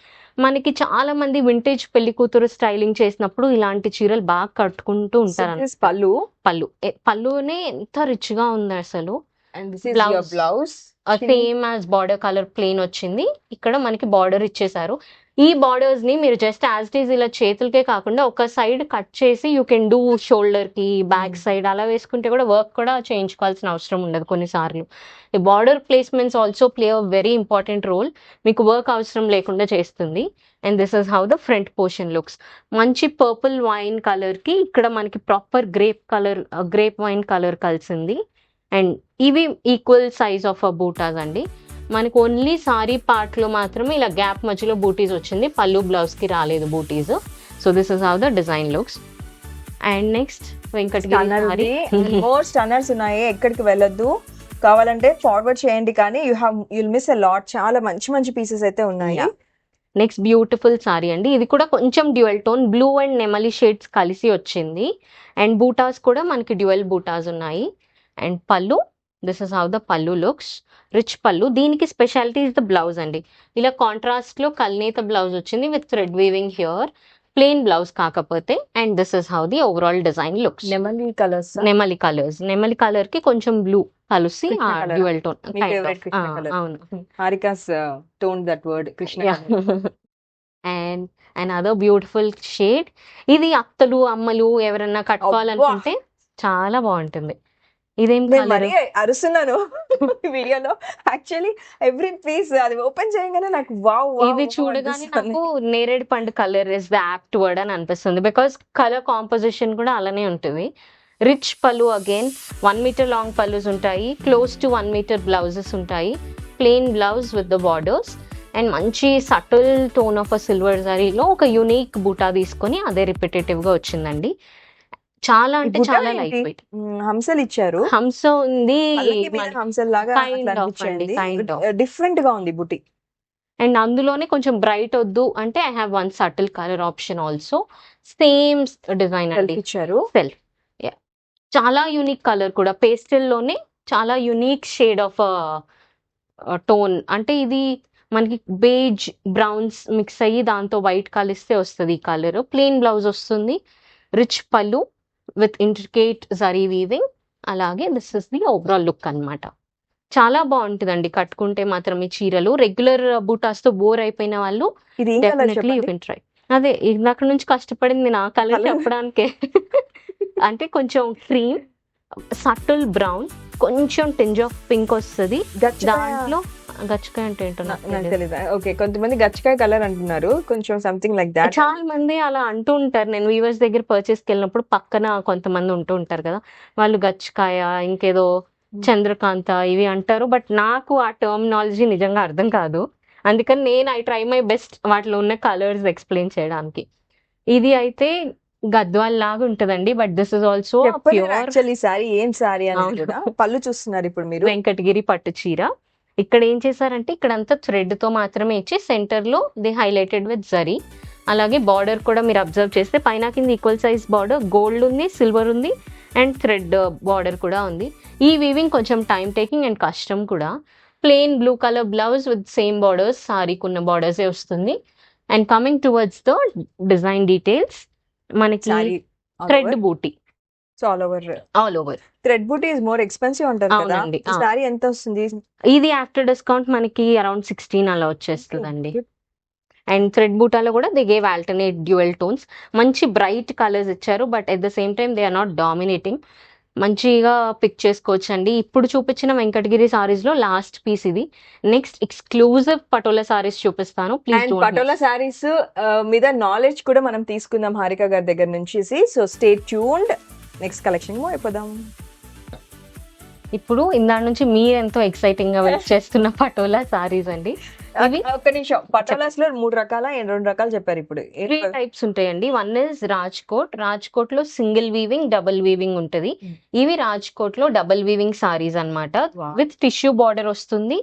మనకి చాలా మంది వింటేజ్ పెళ్లి కూతురు స్టైలింగ్ చేసినప్పుడు ఇలాంటి చీరలు బాగా కట్టుకుంటూ ఉంటారు. పళ్ళునే ఎంత రిచ్ గా ఉంది అసలు. Blouse same as border colour plain వచ్చింది, ఇక్కడ మనకి బార్డర్ ఇచ్చేసారు. ఈ బార్డర్స్ ని మీరు జస్ట్ యాజ్ ఇట్ ఈస్ ఇలా చేతులకే కాకుండా ఒక సైడ్ కట్ చేసి యూ కెన్ డూ షోల్డర్ కి బ్యాక్ సైడ్ అలా వేసుకుంటే కూడా వర్క్ కూడా చేయించుకోవాల్సిన అవసరం ఉండదు కొన్నిసార్లు. ఈ border placements also play a very important role, మీకు వర్క్ అవసరం లేకుండా చేస్తుంది. And this is how the front portion looks. మంచి పర్పుల్ వైన్ కలర్ కి ఇక్కడ మనకి ప్రాపర్ గ్రేప్ వైన్ కలర్ కలిసింది. అండ్ ఇవి ఈక్వల్ సైజ్ ఆఫ్ బూటాస్ అండి. మనకు ఓన్లీ సారీ పార్ట్ లో మాత్రమే ఇలా గ్యాప్ మధ్యలో బూటీస్ వచ్చింది, పళ్ళు బ్లౌజ్ కి రాలేదు బూటీస్. So this is how the design looks. And next Venkatagiri more stunners ఉన్నాయి, ఎక్కడికి వెళ్ళొద్దు, కావాలంటే ఫార్వర్డ్ చేయండి, కానీ యుల్ మిస్ అ లాట్. చాలా మంచి మంచి పీసెస్ అయితే ఉన్నాయి. నెక్స్ట్ బ్యూటిఫుల్ సారీ అండి, ఇది కూడా కొంచెం డ్యూయల్ టోన్ బ్లూ అండ్ నెమలి షేడ్స్ కలిసి వచ్చింది. అండ్ బూటాస్ కూడా మనకి డ్యూయల్ బూటాస్ ఉన్నాయి. అండ్ పళ్ళు, దిస్ ఇస్ హౌ ద పళ్ళు లుక్స్, రిచ్ పళ్ళు. దీనికి స్పెషాలిటీ ఇస్ ద బ్లౌజ్ అండి, ఇలా కాంట్రాస్ట్ లో కల్నేత బ్లౌజ్ వచ్చింది with thread weaving here, plain blouse కాకపోతే. And this is how the overall design looks. నెమలి కలర్ కి కొంచెం బ్లూ కలిసి డ్యూయల్ టోన్. అవును, హారికాస్ tone that word Krishna. And another beautiful shade. ఇది అత్తలు అమ్మలు ఎవరన్నా కట్టుకోవాలనుకుంటే చాలా బాగుంటుంది. ఇదేం అరుస్తున్నాను వీడియోలో, యాక్చువల్లీ ఎవ్రీ పీస్ అది ఓపెన్ చేయగానే నాకు వావ్, ఇది చూడగానే నాకు నేరేడు పండు colour is the apt word అని అనిపిస్తుంది, బికాస్ కలర్ కాంపోజిషన్ కూడా అలానే ఉంటుంది. రిచ్ పళ్ళు, అగైన్ 1 మీటర్ లాంగ్ పళ్ళుస్ ఉంటాయి, క్లోజ్ టు 1 మీటర్ బ్లౌజెస్ ఉంటాయి, plain blouse with the borders. And మంచి సటిల్ టోన్ ఆఫ్ సిల్వర్ జరీలో ఒక యూనిక్ బూటా తీసుకొని అదే రిపిటేటివ్ గా వచ్చిందండి. చాలా అంటే చాలా లైట్ వెయిట్. హంసలు ఇచ్చారు, హంస ఉంది, హంసల్ లాగా డిఫరెంట్ గా ఉంది బుటీ. అండ్ అందులోనే కొంచెం బ్రైట్ వద్దు అంటే I have one subtle colour option also. Same design అండి ఇచ్చారు, సెల్ఫ్. చాలా యూనిక్ కలర్ కూడా, పేస్టల్ లోనే చాలా యూనిక్ షేడ్ ఆఫ్ టోన్. అంటే ఇది మనకి బేజ్ బ్రౌన్స్ మిక్స్ అయ్యి దాంతో వైట్ కలిస్తే వస్తుంది ఈ కలర్. ప్లెయిన్ బ్లౌజ్ వస్తుంది, రిచ్ పళ్ళు విత్ ఇంట్రికేట్ జరీ వీవింగ్. అలాగే this is the overall look అన్నమాట. చాలా బాగుంటుందండి కట్టుకుంటే మాత్రం ఈ చీరలు. రెగ్యులర్ బూటాస్ తో బోర్ అయిపోయిన వాళ్ళు డెఫినెట్లీ యూ కెన్ ట్రై. అదే ఇందాక నుంచి కష్టపడింది నా కలర్ చెప్పడానికే. అంటే కొంచెం క్రీమ్, సటిల్ బ్రౌన్, కొంచెం టింజ్ ఆఫ్ పింక్ వస్తుంది దాంట్లో. గచ్చకాయ అంటే ఏంటో నాకు తెలియదు. ఓకే, కొంతమంది గచ్చకాయ కలర్ అంటున్నారు, కొంచెం సంథింగ్ లైక్ దాట్. చాలా మంది అలా అంటూ ఉంటారు. నేను వీవర్స్ దగ్గర పర్చేస్కి వెళ్ళినప్పుడు పక్కన కొంతమంది ఉంటూ ఉంటారు కదా, వాళ్ళు గచ్చకాయ ఇంకేదో చంద్రకాంత ఇవి అంటారు. బట్ నాకు ఆ టర్మినాలజీ నిజంగా అర్థం కాదు, అందుకని నేను ఐ ట్రై మై బెస్ట్ వాటిలో ఉన్న కలర్స్ ఎక్స్ప్లెయిన్ చేయడానికి. ఇది అయితే గద్వాల్ లాగా ఉంటదండి, but this is also pure sorry. ఏం సారీ అని పళ్ళు చూస్తున్నారు ఇప్పుడు మీరు, వెంకటగిరి పట్టు చీర. ఇక్కడ ఏం చేశారంటే ఇక్కడంతా థ్రెడ్ తో మాత్రమే ఇచ్చి సెంటర్ లో ది హైలైటెడ్ విత్ జరీ. అలాగే బార్డర్ కూడా మీరు అబ్జర్వ్ చేస్తే పైన కింద ఈక్వల్ సైజ్ బార్డర్, గోల్డ్ ఉంది, సిల్వర్ ఉంది, అండ్ థ్రెడ్ బార్డర్ కూడా ఉంది. ఈ వీవింగ్ కొంచెం టైం టేకింగ్ అండ్ కష్టం కూడా. Plain blue colour blouse with same borders, సారీకి ఉన్న బార్డర్సే వస్తుంది. And coming towards the design details, మనకి థ్రెడ్ బూటీ, so all over all over. Thread బూటీ ఇస్ మోర్ ఎక్స్పెన్సివ్ అంటారు కదా, అవునండి. ఈ సారీ ఎంత వస్తుంది? ఇది ఆఫ్టర్ డిస్కౌంట్ మనకి అరౌండ్ 16 అలా వచ్చేస్తుందండి. అండ్ థ్రెడ్ బూటాలో కూడా they gave alternate dual tones. మంచి బ్రైట్ కలర్స్ ఇచ్చారు, but at the same time they are not dominating. మంచిగా పిక్ చేసుకోవచ్చు అండి. ఇప్పుడు చూపించిన వెంకటగిరి సారీస్ లో లాస్ట్ పీస్ ఇది. నెక్స్ట్ ఎక్స్క్లూజివ్ పటోలా సారీస్ చూపిస్తాను. ప్లీజ్ అండ్ పటోలా సారీస్ మీద నాలెడ్జ్ కూడా మనం తీసుకుందాం హారిక గారి దగ్గర నుంచి. So stay tuned. Next collection అయిపోదాం. ఇప్పుడు ఇందా నుంచి మీరు ఎంతో ఎక్సైటింగ్ గా వెయిట్ చేస్తున్న పటోలా సారీస్ అండి. ఇవి ఒక్క నిమిషం, పటోలాస్ లో 3 రకాల 2 రకాలు చెప్పారు ఇప్పుడు. 3 టైప్స్ ఉంటాయండి. One is Rajkot. రాజ్కోట్ లో సింగిల్ వీవింగ్, డబుల్ వీవింగ్ ఉంటది. ఇవి రాజ్కోట్ లో డబుల్ వీవింగ్ సారీస్ అన్నమాట. విత్ టిష్యూ బార్డర్ వస్తుంది.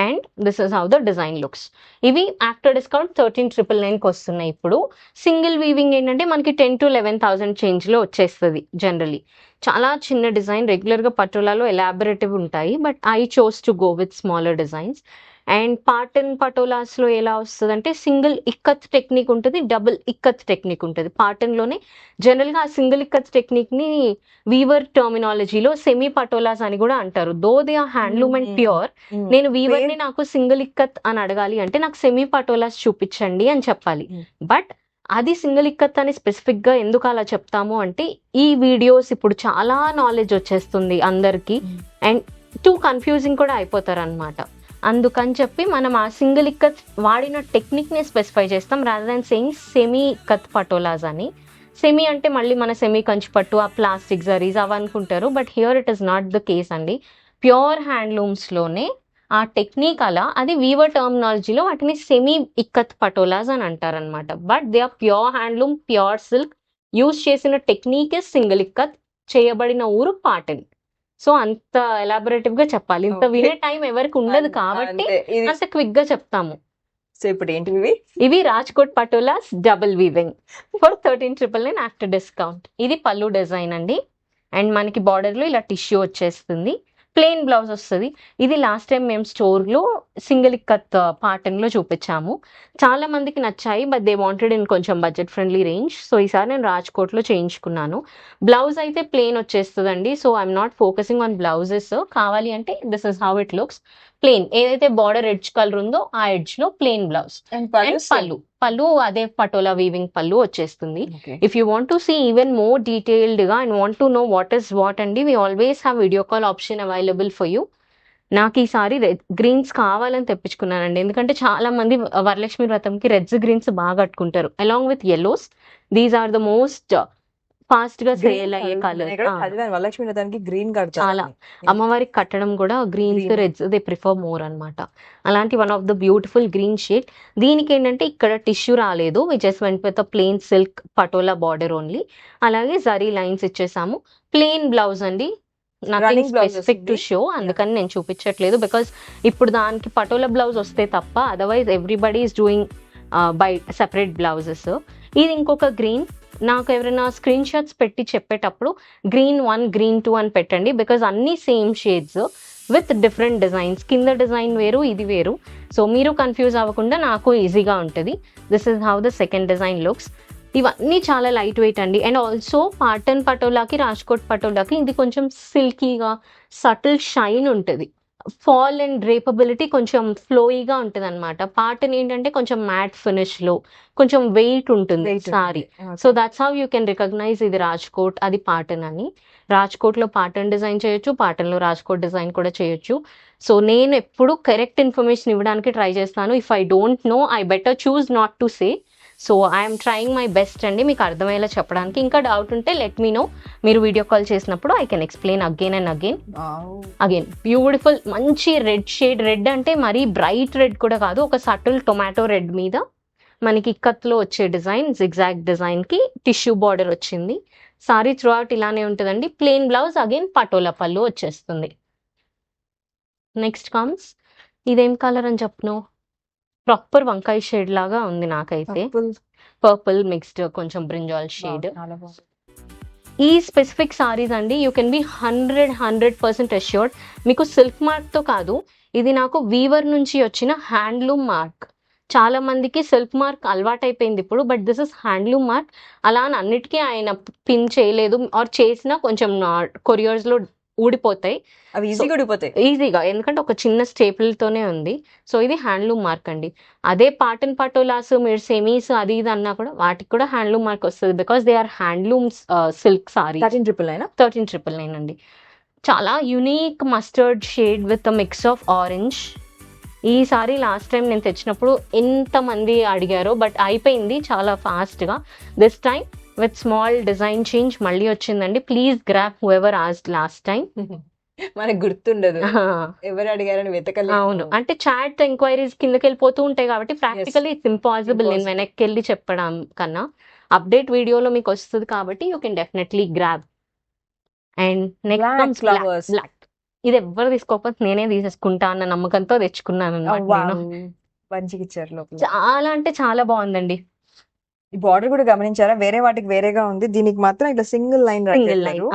And this is how the design looks. ఇవి ఆఫ్టర్ డిస్కౌంట్ 13,999 కి వస్తున్నాయి. ఇప్పుడు సింగిల్ వీవింగ్ ఏంటంటే మనకి 10,000 to 11,000 చేంజ్ లో వచ్చేస్తుంది జనరలీ. చాలా చిన్న డిజైన్. రెగ్యులర్ గా పటోలాలో ఎలాబరేటివ్ ఉంటాయి, but I chose to go with smaller designs. And Patan patolas లో ఎలా వస్తుంది అంటే సింగిల్ ఇక్కత్ టెక్నిక్ ఉంటుంది, డబుల్ ఇక్కత్ టెక్నిక్ ఉంటుంది. పాటన్ లోనే జనరల్ గా ఆ సింగిల్ ఇక్కత్ టెక్నిక్ ని వీవర్ టర్మినాలజీలో సెమీ పటోలాస్ అని కూడా అంటారు. Though they are handloom and pure. నేను వీవర్ ని నాకు సింగిల్ ఇక్కత్ అని అడగాలి అంటే నాకు సెమీ పటోలాస్ చూపించండి అని చెప్పాలి. బట్ అది సింగిల్ ఇక్కత్ అని స్పెసిఫిక్ గా ఎందుకు అలా చెప్తాము అంటే ఈ వీడియోస్ ఇప్పుడు చాలా నాలెడ్జ్ వచ్చేస్తుంది అందరికి, అండ్ టూ కన్ఫ్యూజింగ్ కూడా అయిపోతారు అనమాట. అందుకని చెప్పి మనం ఆ సింగిల్ ఇక్కత్ వాడిన టెక్నిక్ ని స్పెసిఫై చేస్తాం, rather than saying semi ikat patolas అని. సెమీ అంటే మళ్ళీ మన సెమీ కంచి పట్టు, ఆ ప్లాస్టిక్ జరీస్ అవి అనుకుంటారు, but here it is not the case అండి. ప్యూర్ హ్యాండ్లూమ్స్ లోనే ఆ టెక్నిక్ అలా, అది వీవర్ టర్మినాలజీలో వాటిని సెమీ ఇక్కత్ పటోలాస్ అని అంటారనమాట. But they are pure handloom, pure silk. Use చేసిన టెక్నిక్ ఇస్ సింగిల్ ఇక్కత్, చేయబడిన ఊరు పాటన్. సో అంత ఎలాబొరేటివ్ గా చెప్పాలి, ఇంత వినే టైం ఎవరికి ఉండదు కాబట్టి అంత క్విక్ గా చెప్తాము. సో ఇప్పుడు ఏంటి ఇవి Rajkot patolas double weaving for 13,999 after discount. ఇది పళ్ళు డిజైన్ అండి. అండ్ మనకి బార్డర్ లో ఇలా టిష్యూ వచ్చేస్తుంది, ప్లెయిన్ బ్లౌజ్ వస్తుంది. ఇది లాస్ట్ టైం మేము స్టోర్ లో సింగిల్ ఇక్కత్ పాటన్ లో చూపించాము, చాలా మందికి నచ్చాయి, బట్ దే వాంటెడ్ ఇన్ కొంచెం బడ్జెట్ ఫ్రెండ్లీ రేంజ్. సో ఈసారి నేను రాజ్కోట్ లో చేయించుకున్నాను. బ్లౌజ్ అయితే ప్లెయిన్ వచ్చేస్తుందండి. So I'm not focusing on blouses. కావాలి అంటే this is how it looks. Plain ఏదైతే బార్డర్ ఎడ్జ్ కలర్ ఉందో ఆ ఎడ్జ్ లో ప్లెయిన్ బ్లౌజ్. అండ్ పళ్ళు అదే పటోలా వీవింగ్ పళ్ళు వచ్చేస్తుంది. If you want to see even more detailed గా and want to know what is what అండి, we always have video call option available for you. నాకు ఈసారి గ్రీన్స్ కావాలని తెప్పించుకున్నానండి, ఎందుకంటే చాలా మంది వరలక్ష్మి వ్రతంకి రెడ్స్ గ్రీన్స్ బాగా కట్టుకుంటారు along with yellows. These are the most fast గా సేల్ అయ్యే కలర్. వరలక్ష్మి వ్రతానికి గ్రీన్ చాలా అమ్మవారికి కట్టడం కూడా greens reds they prefer more అన్నమాట. అలాంటి one of the beautiful green shade. దీనికి ఏంటంటే ఇక్కడ టిష్యూ రాలేదు, which just went with plain silk patola border only. అలాగే జరీ లైన్స్ ఇచ్చేసాము. ప్లెయిన్ బ్లౌజ్ అండి, నథింగ్ స్పెసిఫిక్ టు షో, అందుకని నేను చూపించట్లేదు. బికాస్ ఇప్పుడు దానికి పటోలా బ్లౌజ్ వస్తే తప్ప, otherwise everybody is doing by separate blouses. ఇది ఇంకొక గ్రీన్. నాకు ఎవరైనా స్క్రీన్ షాట్స్ పెట్టి చెప్పేటప్పుడు గ్రీన్ 1 గ్రీన్ 2 అని పెట్టండి, బికాజ్ అన్ని same shades with different designs. కింద డిజైన్ వేరు, ఇది వేరు. సో మీరు కన్ఫ్యూజ్ అవ్వకుండా నాకు ఈజీగా ఉంటుంది. This is how the second design looks. ఇవన్నీ చాలా లైట్ వెయిట్ అండి. అండ్ ఆల్సో పాటన్ పటోలాకి, రాజ్కోట్ పటోలాకి ఇది కొంచెం సిల్కీగా సటిల్ షైన్ ఉంటుంది. ఫాల్ అండ్ డ్రేపబిలిటీ కొంచెం ఫ్లోయిగా ఉంటుంది అనమాట. పాటన్ ఏంటంటే కొంచెం మ్యాట్ ఫినిష్ లో కొంచెం వెయిట్ ఉంటుంది sari. So that's how you can recognize ఇది రాజ్కోట్, అది పాటన్ అని. రాజ్కోట్ లో పాటన్ డిజైన్ చేయొచ్చు, పాటన్ లో రాజ్కోట్ డిజైన్ కూడా చేయొచ్చు. సో నేను ఎప్పుడు కరెక్ట్ ఇన్ఫర్మేషన్ ఇవ్వడానికి ట్రై చేస్తాను. If I don't know I better choose not to say. So I'm trying my best అండి మీకు అర్థమయ్యేలా చెప్పడానికి. ఇంకా డౌట్ ఉంటే లెట్ మీ నో, మీరు వీడియో కాల్ చేసినప్పుడు I can explain again and again. Beautiful మంచి రెడ్ షేడ్. రెడ్ అంటే మరీ బ్రైట్ రెడ్ కూడా కాదు, ఒక సటిల్ టొమాటో రెడ్ మీద మనకి ఇక్కత్లో వచ్చే డిజైన్, జిగ్జాగ్ డిజైన్ కి టిష్యూ బార్డర్ వచ్చింది. సారీ త్రూ అవుట్ ఇలానే ఉంటుందండి. ప్లెయిన్ బ్లౌజ్, అగైన్ పటోలా పళ్ళు వచ్చేస్తుంది. నెక్స్ట్ కమ్స్, ఇదేం కలర్ అని చెప్పను, ప్రాపర్ వంకాయ షేడ్ లాగా ఉంది నాకైతే. పర్పుల్ మిక్స్డ్ కొంచెం బ్రింజాల్ షేడ్. ఈ స్పెసిఫిక్ సారీస్ అండి యూ కెన్ బి 100% అష్యూర్డ్, మీకు సిల్క్ మార్క్ తో కాదు, ఇది నాకు వీవర్ నుంచి వచ్చిన హ్యాండ్లూమ్ మార్క్. చాలా మందికి సెల్ఫ్ మార్క్ అలవాటు అయిపోయింది ఇప్పుడు, but this is handloom mark. అలా అని అన్నిటికీ ఆయన పిన్ చేయలేదు, ఆర్ చేసినా కొంచెం కొరియర్స్ లో ఊడిపోతాయి, అవి ఈజీగా ఊడిపోతాయి. ఈజీగా, ఎందుకంటే ఒక చిన్న స్టేపుల్ తోనే ఉంది. సో ఇది హ్యాండ్లూమ్ మార్క్ అండి. అదే పాటన్ పటోలాస్ మీరు సెమీస్ అది ఇది అన్నా కూడా వాటికి కూడా హ్యాండ్లూమ్ మార్క్ వస్తుంది, because they are handlooms silk sari. 13,999 అండి. చాలా unique mustard shade with mix of orange. ఈ సారీ లాస్ట్ టైం నేను తెచ్చినప్పుడు ఎంతమంది అడిగారో, బట్ అయిపోయింది చాలా ఫాస్ట్గా. This time with small design change మళ్ళీ వచ్చిందండి. Please grab whoever asked last time. మనకు గుర్తుండదు ఎవరు అడిగారని వెతకలేదు. అవును, అంటే చాట్ ఎంక్వైరీస్ కిందకి వెళ్ళిపోతూ ఉంటాయి కాబట్టి ప్రాక్టికల్లీ ఇట్స్ ఇంపాసిబుల్ నేను వెనక్కి వెళ్ళి చెప్పడం కన్నా. అప్డేట్ వీడియోలో మీకు వస్తుంది కాబట్టి you can definitely grab. And next black. ఇది ఎవరు తీసుకోకపోతే నేనే తీసేసుకుంటా అన్న నమ్మకంతో తెచ్చుకున్నాను అన్నమాట నేను. మంచిగా ఇచ్చారు లోపల. చాలా అంటే చాలా బాగుందండి. ఈ బార్డర్ కూడా గమనించారా, వేరే వాటికి వేరేగా ఉంది, దీనికి మాత్రం ఇట్లా సింగిల్ లైన్.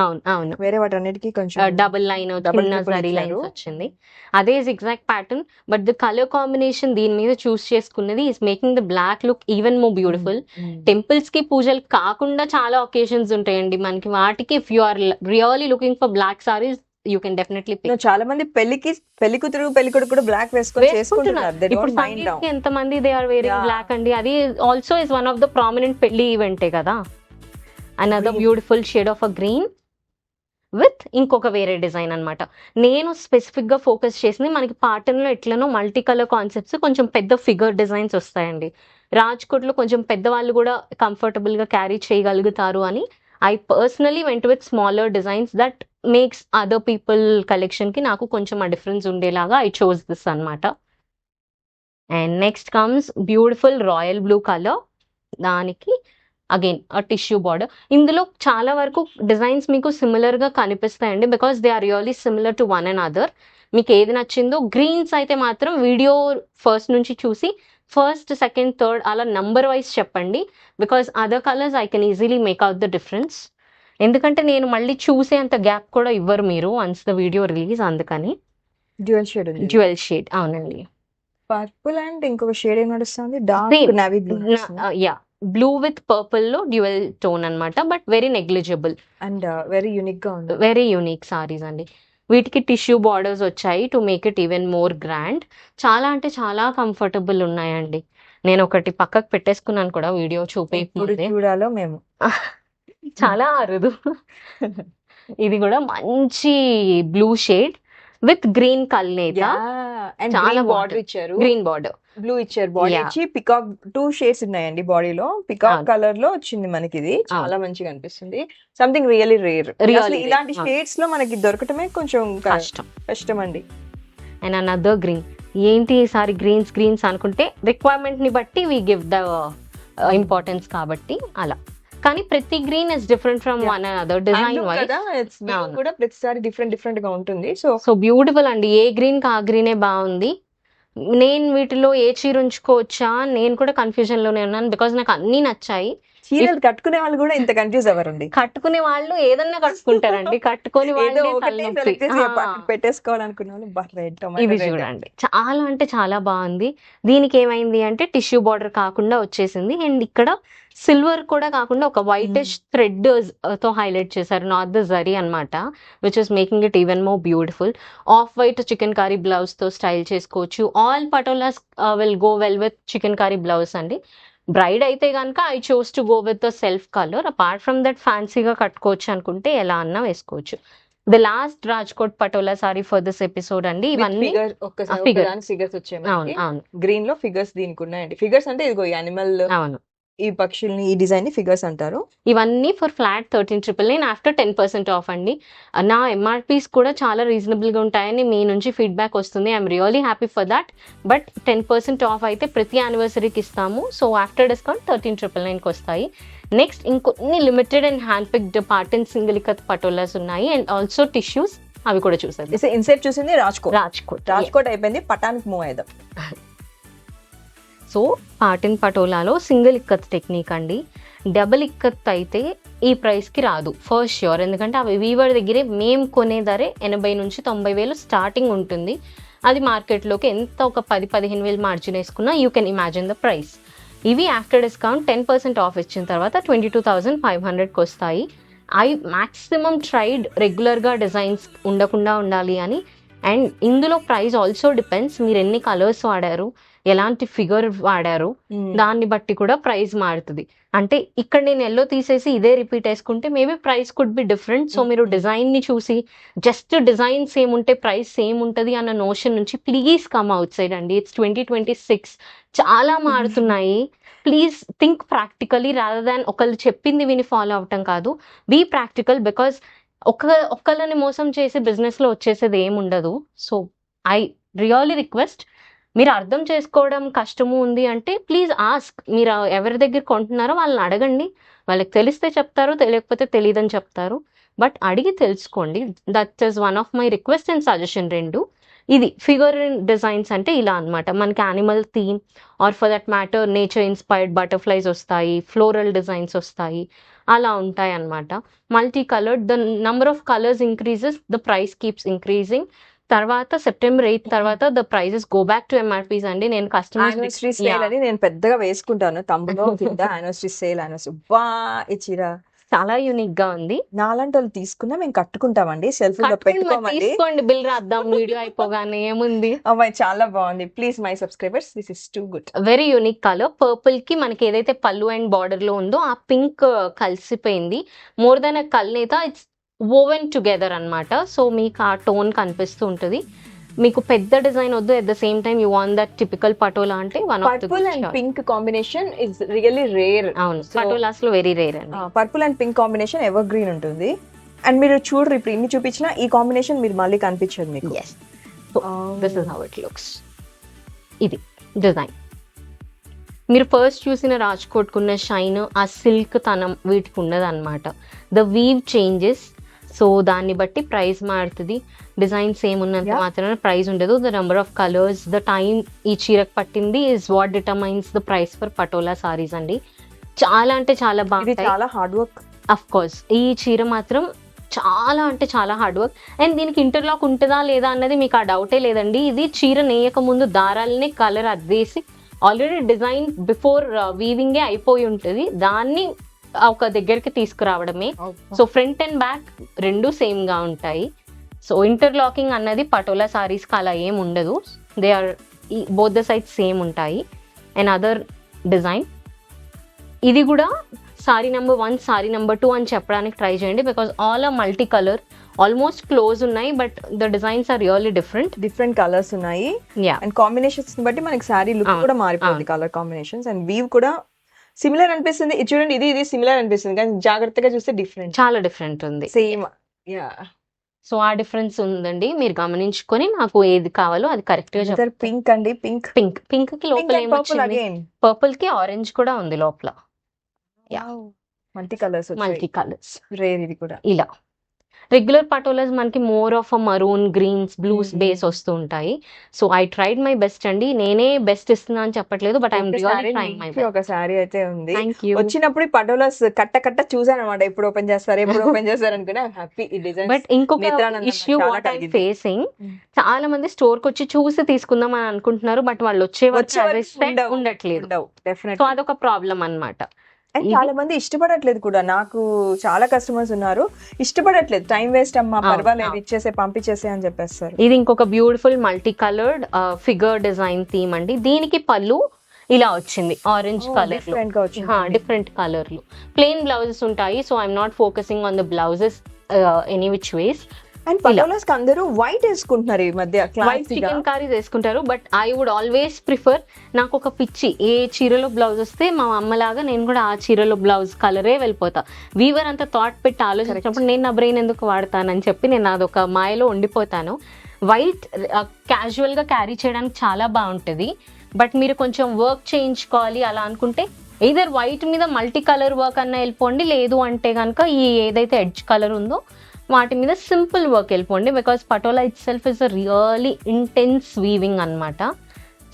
అవును అవును, వేరే వాటి అన్నిటికీ కొంచెం డబుల్ లైన్ లైన్స్ వచ్చింది. అదే zigzag pattern, but the colour combination దీని మీద చూస్ చేసుకున్నది is making the black look even more beautiful. Temples కి పూజలు కాకుండా చాలా ఒకేషన్స్ ఉంటాయండి మనకి, వాటికి if you are really looking for black saris you can definitely pick. చాలా మంది పెళ్లి కూతురు పెళ్లి కొడుకు కూడా బ్లాక్ వేసుకొని చేసుకుంటున్నారు. ఇప్పుడు సంగీత్కి ఎంత మంది దే ఆర్ వేరింగ్ బ్లాక్ అండి. అది also is one of the prominent పెళ్లి ఈవెంటే కదా. Another beautiful shade of a green with ఇంకొక వేరే డిజైన్ అన్నమాట. నేను స్పెసిఫిక్ గా ఫోకస్ చేసింది మనకి పాటర్న్ లో ఎట్లనో మల్టీ కలర్ కాన్సెప్ట్స్, కొంచెం పెద్ద ఫిగర్ డిజైన్స్ వస్తాయండి. రాజ్కోట్ లో కొంచెం పెద్దవాళ్ళు కూడా కంఫర్టబుల్ గా క్యారీ చేయగలుగుతారు అని I personally went with smaller designs that makes other people collection ki naku koncham a difference undelaga I chose this anamata. And next comes beautiful royal blue color. Daniki again a tissue border. Indulo chaala varaku designs meeku similar ga kanipistayandi because they are really similar to one another. Meeku edi nachindo greens aithe matram video first nunchi chusi first second third అలా number wise చెప్పండి, because other colours I can easily make out the difference. ఎందుకంటే నేను మళ్ళీ చూసే అంత gap కూడా ఇవ్వరు మీరు వన్స్ ద వీడియో రిలీజ్, అందుకని. డ్యూయల్ షేడ్ అవునండి. పర్పుల్ అండ్ ఇంకొక షేడ్ ఏం నడుస్తుంది, dark navy blue. Yeah, blue with purple లో డ్యూయల్ టోన్ అన్నమాట, but very negligible and very unique గా ఉంది. వెరీ యూనిక్ సారీస్ అండి. వీటికి టిష్యూ బార్డర్స్ వచ్చాయి to make it even more grand. చాలా అంటే చాలా కంఫర్టబుల్ ఉన్నాయండి. నేను ఒకటి పక్కకు పెట్టేసుకున్నాను కూడా వీడియో చూడాలో మేము. చాలా అరుదు. ఇది కూడా మంచి బ్లూ షేడ్ విత్ గ్రీన్ కల్నేత. చాలా బార్డర్ ఇచ్చారు, గ్రీన్ బార్డర్ బ్లూ ఇచ్చారు. బాడీ ఇచ్చి పికాక్ 2 షేడ్స్ ఉన్నాయండి బాడీలో. పికాక్ కలర్ లో వచ్చింది మనకి, ఇది చాలా మంచిగా అనిపిస్తుంది. Something really rare. ఇలాంటి షేడ్స్ లో మనకి దొరకటమే కొంచెం కష్టం అండి. And another green. ఏంటి ఈసారి గ్రీన్స్ అనుకుంటే రిక్వైర్మెంట్ ని బట్టి వి గివ్ ద ఇంపార్టెన్స్ కాబట్టి అలా. కానీ ప్రతి green is different from one another design wise కూడా ప్రతిసారి డిఫరెంట్ గా ఉంటుంది. సో బ్యూటిఫుల్ అండి. ఏ గ్రీన్ కి ఆ గ్రీనే బాగుంది. నేను వీటిలో ఏ చీర ఉంచుకోవచ్చా నేను కూడా కన్ఫ్యూజన్ లోనే ఉన్నాను, బికాజ్ నాకు అన్ని నచ్చాయి. చీరలు కట్టుకునే వాళ్ళు కూడా ఇంత కన్ఫ్యూజ్ అవ్వరండి. కట్టుకునే వాళ్ళు ఏదన్నా కట్టుకుంటారండి, కట్టుకొని పెట్టేసుకోవాలనుకున్న ఇవి చూడండి చాలా అంటే చాలా బాగుంది. దీనికి ఏమైంది అంటే టిష్యూ బార్డర్ కాకుండా వచ్చేసింది, అండ్ ఇక్కడ సిల్వర్ కూడా కాకుండా ఒక వైటిష్ థ్రెడ్ తో హైలైట్ చేశారు, నాట్ ద జరీ అన్నమాట, which is making it even more beautiful. Off white chicken curry blouse తో స్టైల్ చేసుకోవచ్చు. All Patolas will go well with chicken curry blouse అండి. బ్రైడ్ అయితే కనుక I chose to go with the self colour. Apart from that ఫ్యాన్సీగా కట్టుకోవచ్చు అనుకుంటే ఎలా అన్నా వేసుకోవచ్చు. The last Rajkot Patola sari for this episode అండి. ఇవన్నీ ఫిగర్స్ వచ్చాయి. గ్రీన్ లో ఫిగర్స్ దీనికి ఉన్నాయండి. ఫిగర్స్ అంటే ఇదిగో యానిమల్, అవును, ఈ పక్షుల్ని, ఈ డిజైన్ ని ఫిగర్స్ అంటారు. ఇవన్నీ ఫర్ ఫ్లాట్ 13,999 ఆఫ్టర్ 10% ఆఫ్ అండి. నా ఎంఆర్పీస్ కూడా చాలా రీజనబుల్ గా ఉంటాయని మీ నుంచి ఫీడ్బ్యాక్ వస్తుంది. I'm really happy for that. But 10% of అయితే ప్రతి యానివర్సరీకి ఇస్తాము. సో ఆఫ్టర్ డిస్కౌంట్ 13,999కి వస్తాయి. నెక్స్ట్ ఇంకొన్ని limited and hand picked పార్టన్ single ikat patolas ఉన్నాయి, అండ్ ఆల్సో టిష్యూస్, అవి కూడా చూసారు. ఇన్సెట్ చూసింది రాజ్కోట్ అయిపోయింది. పటానికి మూవ్ అయ్యాం. సో పాటిన్ పటోలాలో సింగిల్ ఇక్కత్ టెక్నిక్ అండి. డబుల్ ఇక్కత్ అయితే ఈ ప్రైస్కి రాదు ఫస్ట్ ష్యూర్, ఎందుకంటే అవి వీవర్ దగ్గరే మేము కొనే ధరే 80,000 నుంచి 90,000 స్టార్టింగ్ ఉంటుంది. అది మార్కెట్లోకి ఎంత ఒక 10-15 వేలు మార్జిన్ వేసుకున్నా you can imagine the price. ఇవి ఆఫ్టర్ డిస్కౌంట్ 10% ఆఫ్ ఇచ్చిన తర్వాత 22,500కి వస్తాయి. ఐ మ్యాక్సిమం ట్రైడ్ రెగ్యులర్గా డిజైన్స్ ఉండకుండా ఉండాలి అని. అండ్ ఇందులో ప్రైస్ ఆల్సో డిపెండ్స్, మీరు ఎన్ని కలర్స్ వాడారు, ఎలాంటి ఫిగర్ వాడారు, దాన్ని బట్టి కూడా ప్రైస్ మారుతుంది. అంటే ఇక్కడ నేను ఎల్లో తీసేసి ఇదే రిపీట్ వేసుకుంటే maybe price could be different. So మీరు డిజైన్ని చూసి జస్ట్ డిజైన్ సేమ్ ఉంటే ప్రైస్ సేమ్ ఉంటుంది అన్న నోషన్ నుంచి ప్లీజ్ కమ్ అవుట్ సైడ్ అండి. ఇట్స్ 2026, చాలా మారుతున్నాయి. Please think practically rather than ఒకళ్ళు చెప్పింది విని ఫాలో అవటం కాదు. బీ ప్రాక్టికల్, బికాస్ ఒక్కళ్ళని మోసం చేసి బిజినెస్లో వచ్చేసేది ఏముండదు. సో ఐ రియల్లీ రిక్వెస్ట్, మీరు అర్థం చేసుకోవడం కష్టము ఉంది అంటే ప్లీజ్ ఆస్క్. మీరు ఎవరి దగ్గర కొంటున్నారో వాళ్ళని అడగండి. వాళ్ళకి తెలిస్తే చెప్తారు, తెలియకపోతే తెలియదని చెప్తారు. బట్ అడిగి తెలుసుకోండి. That is one of my request and suggestion. 2 ఇది ఫిగర్ డిజైన్స్ అంటే ఇలా అనమాట. మనకి animal theme or for that matter nature inspired butterflies వస్తాయి, ఫ్లోరల్ డిజైన్స్ వస్తాయి, అలా ఉంటాయి అన్నమాట. Multi coloured, the number of colours increases, the price keeps increasing. తర్వాత September 8 తర్వాత the prices go back to MRPs అండి. నేను యానివర్సరీ సేల్ అని నేను పెద్దగా వేసుకుంటాను తమ్ములో కింద. యానివర్సరీ సేల్ వా ఈ చీర చాలా యూనిక్ గా ఉంది. నాలంటి వాళ్ళు తీసుకున్నా మేము కట్టుకుంటామండి, సెల్ఫ్ లో పెట్టుకోమండి. తీసుకోండి, బిల్ రాద్దాం వీడియో అయిపోగానే. ఏముంది, అమ్మాయి చాలా బాగుంది. Please my subscribers, this is too good. Very unique colour. Purple కి మనకి ఏదైతే పళ్ళు అండ్ బార్డర్ లో ఉందో ఆ పింక్ కలిసిపోయింది. మోర్ దెన్ అ కల్నేత, ఇట్స్ వోవెన్ టుగెదర్ అన్నమాట. సో మీకు ఆ టోన్ కనిపిస్తూ ఉంటుంది. మీకు పెద్ద డిజైన్ వద్దు, at the same time you want that typical Patola అంటే one of the purple and pink combination is really rare. అవును, పటోలాస్ లో వెరీ రేర్ అండి. Purple and pink combination evergreen ఉంటుంది. అండ్ మీరు చూడరు, ఇప్పుడు ఇన్ని చూపించిన ఈ కాంబినేషన్ మీరు మళ్ళీ కనిపించదు మీకు. This is how it looks. ఇది డిజైన్. మీరు ఫస్ట్ చూసిన రాజ్కోట్ కున్న షైన్, ఆ సిల్క్ తనం వీటికి ఉన్నది అనమాట. ద వీవ్ చేంజెస్, సో దాన్ని బట్టి ప్రైస్ మారుతుంది. డిజైన్ సేమ్ ఉన్నంత మాత్రమే ప్రైస్ ఉండదు. The number of colours, the time ఈ చీరకు పట్టింది is what determines the price for patola saris అండి. చాలా అంటే చాలా బాగుంది, చాలా హార్డ్ వర్క్. అఫ్ కోర్స్ ఈ చీర మాత్రం చాలా అంటే చాలా హార్డ్ వర్క్. అండ్ దీనికి ఇంటర్లాక్ ఉంటుందా లేదా అన్నది మీకు ఆ డౌటే లేదండి. ఇది చీర నేయక ముందు దారాలనే కలర్ అద్దేసి ఆల్రెడీ డిజైన్ బిఫోర్ వీవింగే అయిపోయి ఉంటుంది. దాన్ని ఒక దగ్గరికి తీసుకురావడమే. సో ఫ్రంట్ అండ్ బ్యాక్ రెండు సేమ్ గా ఉంటాయి. సో ఇంటర్లాకింగ్ అన్నది పటోలా సారీస్ కి అలా ఏం ఉండదు. They are both the sides same ఉంటాయి. అండ్ అదర్ డిజైన్, ఇది కూడా సారీ నెంబర్ 1, సారీ నెంబర్ 2 అని చెప్పడానికి ట్రై చేయండి. Because all are multi colour, almost close ఉన్నాయి, but the designs are really different colours ఉన్నాయి. అండ్ కాంబినేషన్స్ బట్టి మనకి సారీ లుక్ కూడా మారిపోయింది. కలర్ కాంబినేషన్స్ అండ్ వీవ్ కూడా సిమిలర్ అనిపిస్తుంది. ఇది చూడండి, ఇది సిమిలర్ అనిపిస్తుంది, కానీ జాగ్రత్తగా చూస్తే డిఫరెంట్, చాలా డిఫరెంట్ ఉంది. సేమ్. సో ఆ డిఫరెన్స్ ఉందండి, మీరు గమనించుకొని నాకు ఏది కావాలో అది కరెక్ట్ గా చెప్తారు. పింక్ అండి, పింక్ పింక్ కి లోపల ఏమొచ్చింది, పర్పుల్ కి ఆరెంజ్ కూడా ఉంది లోపల. Multi colours rare. ఇది కూడా ఇలా రెగ్యులర్ పటోలాస్ మనకి more of a maroon, greens, blues base వస్తూ ఉంటాయి. So I tried my best అండి. నేనే బెస్ట్ ఇస్తున్నా అని చెప్పట్లేదు, but I'm really trying my best. ఒక సారీ అయితే ఉంది, వచ్చినప్పుడు పటోలాస్ కట్ట చూసాను అనమాట. ఎప్పుడు ఓపెన్ చేస్తారు అనుకున్నా. హ్యాపీ ఈ డిజైన్. బట్ ఇంకొక ఇష్యూ వాట్ ఐ ఫేసింగ్, చాలా మంది స్టోర్ కి వచ్చి చూసి తీసుకుందాం అని అనుకుంటున్నారు, బట్ వాళ్ళు వచ్చే ఉండట్లేదు. సో అదొక ప్రాబ్లం అన్నమాట. అండ్ చాలా మంది ఇష్టపడట్లేదు కూడా. నాకు చాలా కస్టమర్స్ ఉన్నారు, ఇష్టపడట్లేదు. టైం వేస్ట్ అమ్మా, పర్వాలేదు ఇచ్చేసే పంపించేసే అని చెప్పేస్తారు. ఇది ఇంకొక beautiful multi coloured figure design theme అండి. దీనికి పళ్ళు ఇలా వచ్చింది, ఆరెంజ్ కలర్ లో, డిఫరెంట్ కలర్ లో. ప్లెయిన్ బ్లౌజెస్ ఉంటాయి. So I'm not focusing on the blouses any which ways. అండ్ పటోలాస్ అందరూ వైట్ వేసుకుంటున్నారు ఈ మధ్య, వైట్ చికెన్ కర్రీస్ వేసుకుంటారు. But I would always prefer, నాకు ఒక పిచ్చి, ఏ చీరలో బ్లౌజ్ వస్తే మా అమ్మలాగా నేను కూడా ఆ చీరలో బ్లౌజ్ కలరే వెళ్ళిపోతా. వీవర్ అంత థాట్ పెట్టి ఆలోచించినప్పుడు నేను నా బ్రెయిన్ ఎందుకు వాడతానని చెప్పి నేను అదొక మాయలో ఉండిపోతాను. వైట్ క్యాజువల్ గా క్యారీ చేయడానికి చాలా బాగుంటుంది. బట్ మీరు కొంచెం వర్క్ చేయించుకోవాలి అలా అనుకుంటే ఎయిదర్ వైట్ మీద మల్టీ కలర్ వర్క్ అన్న వెళ్ళిపోండి, లేదు అంటే కనుక ఈ ఏదైతే ఎడ్జ్ కలర్ ఉందో వాటి మీద సింపుల్ వర్క్ వెళ్ళిపోండి. Because patola itself is a really intense weaving అన్నమాట.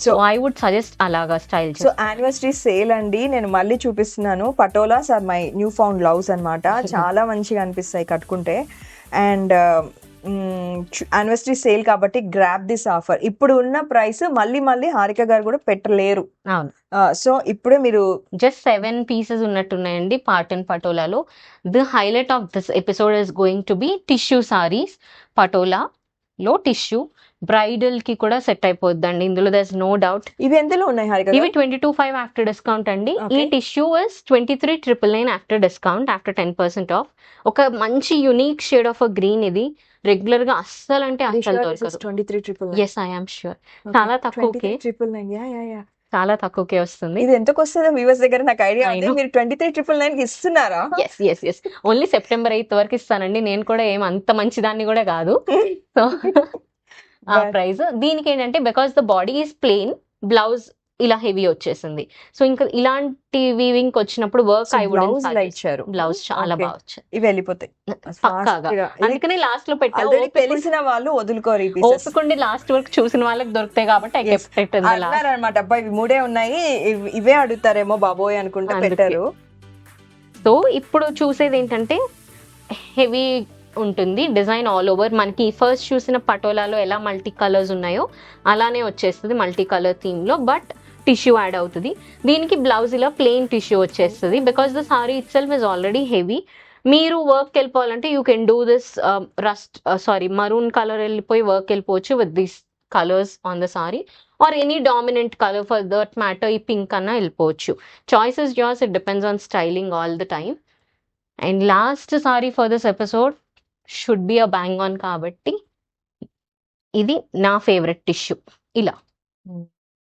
సో ఐ వుడ్ సజెస్ట్ అలాగా స్టైల్. సో యానివర్సరీ సేల్ అండి, నేను మళ్ళీ చూపిస్తున్నాను. Patolas are my new found loves అన్నమాట. చాలా మంచిగా అనిపిస్తాయి కట్టుకుంటే. అండ్ యానివర్సరీ సేల్ కాబట్టి గ్రాబ్ దిస్ ఆఫర్. ఇప్పుడు ఉన్న ప్రైస్ మళ్ళీ హారిక గారు కూడా పెట్టలేరు. అవును, సో ఇప్పుడే మీరు జస్ట్ 7 pieces ఉన్నట్టున్నాయండి పాటన్ పటోలాలో. The highlight of this episode is going to be tissue saris. Patola లో టిష్యూ బ్రైడల్ కి కూడా సెట్ అయిపోద్దండి ఇందులో, దర్ ఇస్ నో డౌట్. ఇవి ఎంతలో ఉన్నాయి హారిక ఇవి గారు? 22,500 ఆఫ్టర్ డిస్కౌంట్ అండి. ఈ Okay. Tissue is 23,999 after discount, after 10% off. ఒక మంచి unique shade of a green. ఇది రెగ్యులర్ గా అస్సలు అంటే అస్సలు దొరకదు. 23,999. Yes, I am sure. చాలా తక్కువకే, 23,999. చాలా తక్కువకే వస్తుంది. ఇది ఎంతకు వస్తుందో వ్యూవర్స్ దగ్గర నాకు ఐడియా I ఉంది. know. మీరు 23,999 కి ఇస్తున్నారా? ఎస్ ఓన్లీ సెప్టెంబర్ 8th వరకు ఇస్తానండి. నేను కూడా ఏం అంత మంచిదాన్ని కూడా కాదు. సో ఆ But- ప్రైస్ దీనికి ఏంటంటే because the body is plain, blouse ఇలా హెవీ వచ్చేసింది. సో ఇంకా ఇలాంటి వీవింగ్ వచ్చినప్పుడు వర్క్ ఐ బ్లౌజ్ ఇలా వుడ్ ఇచ్చారు. బ్లౌజ్ చాలా Okay. బాగా వచ్చింది ఇవి వెళ్ళిపోతాయి పక్కాగా. అందుకనే లాస్ట్ లో ఆల్రెడీ పెట్టా. తెలిసిన వాళ్ళు వదులుకోరు ఈ పీసెస్ ఓపికండి లాస్ట్ వరకు చూసిన వాళ్ళకి దొరుకుతాయి కాబట్టి I Yes. Kept it in the last. అన్నారు అనమాట. అబ్బా ఇవి 3 ఉన్నాయి, ఇవే అడుగుతారేమో బాబోయ్ అనుకుంటే అందుకే. పెట్టారు. సో ఇప్పుడు చూసేది ఏంటంటే హెవీ ఉంటుంది డిజైన్ ఆల్ ఓవర్. మనకి ఫస్ట్ చూసిన పటోలాలో ఎలా మల్టీ కలర్స్ ఉన్నాయో అలానే వచ్చేస్తుంది మల్టీ కలర్ థీమ్ లో, బట్ టిష్యూ యాడ్ అవుతుంది. దీనికి బ్లౌజ్ ఇలా ప్లెయిన్ టిష్యూ వచ్చేస్తుంది because the sari itself is already heavy. మీరు వర్క్ వెళ్ళిపోవాలంటే you can do this maroon colour వెళ్ళిపోయి వర్క్ వెళ్ళిపోవచ్చు with this colours on the sari, or any dominant colour for that matter. ఈ pink అన్నా వెళ్ళిపోవచ్చు. Choice is yours, it depends on styling all the time. And last sorry for this episode should be a bang on కాబట్టి ఇది నా favourite tissue. ఇలా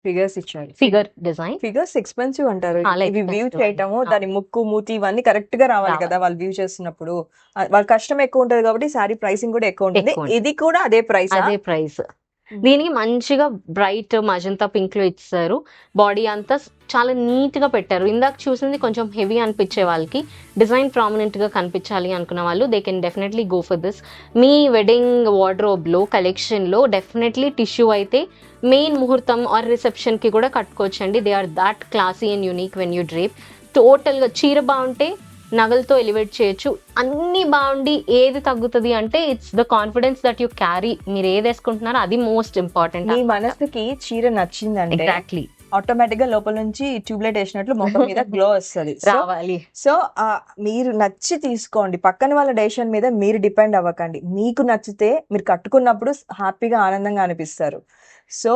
figures ఇచ్చారు. Figure design figures expensive అంటారు. చాలా ఇవి వ్యూ expensive చేయటము, అండి. దాని ముక్కు మూతి ఇవన్నీ కరెక్ట్ గా రావాలి రావాలి. కదా వాళ్ళు వ్యూ చేస్తున్నప్పుడు. వాళ్ళ కష్టం ఎక్కువ ఉంటది కాబట్టి సారీ ప్రైసింగ్ కూడా ఎక్కువ ఉంటుంది. ఎక్కువ ఉంటుంది. ఇది కూడా అదే ప్రైస్. అదే ప్రైస్. దీనికి మంచిగా బ్రైట్ మజంతా పింక్ లో ఇచ్చారు. బాడీ అంతా చాలా నీట్ గా పెట్టారు. ఇందాక చూసింది కొంచెం హెవీ అనిపించే వాళ్ళకి, డిజైన్ ప్రామినెంట్ గా కనిపించాలి అనుకున్న వాళ్ళు they can definitely go for this. మీ వెడ్డింగ్ వార్డ్రోబ్ లో కలెక్షన్ లో డెఫినెట్లీ టిష్యూ అయితే మెయిన్ ముహూర్తం ఆర్ రిసెప్షన్ కి కూడా కట్టుకోవచ్చండి. They are that classy and unique when you drape. Total గా చీర బాగుంటే నగలతో ఎలివేట్ చేయొచ్చు. అన్ని బాగుండి ఏది తగ్గుతుంది అంటే it's the confidence that you carry. మీరు ఏది వేసుకుంటున్నారో అది మోస్ట్ ఇంపార్టెంట్. మీ మనసుకి చీర నచ్చిందంటే ఎగ్జాక్ట్లీ ఆటోమేటిక్ గా లోపల నుంచి ట్యూబ్లైట్ వేసినట్లు మొఖం మీద గ్లో వస్తుంది. రావాలి. సో మీరు నచ్చి తీసుకోండి. పక్కన వాళ్ళ డెసిషన్ మీద మీరు డిపెండ్ అవ్వకండి. మీకు నచ్చితే మీరు కట్టుకున్నప్పుడు హ్యాపీగా ఆనందంగా అనిపిస్తారు. సో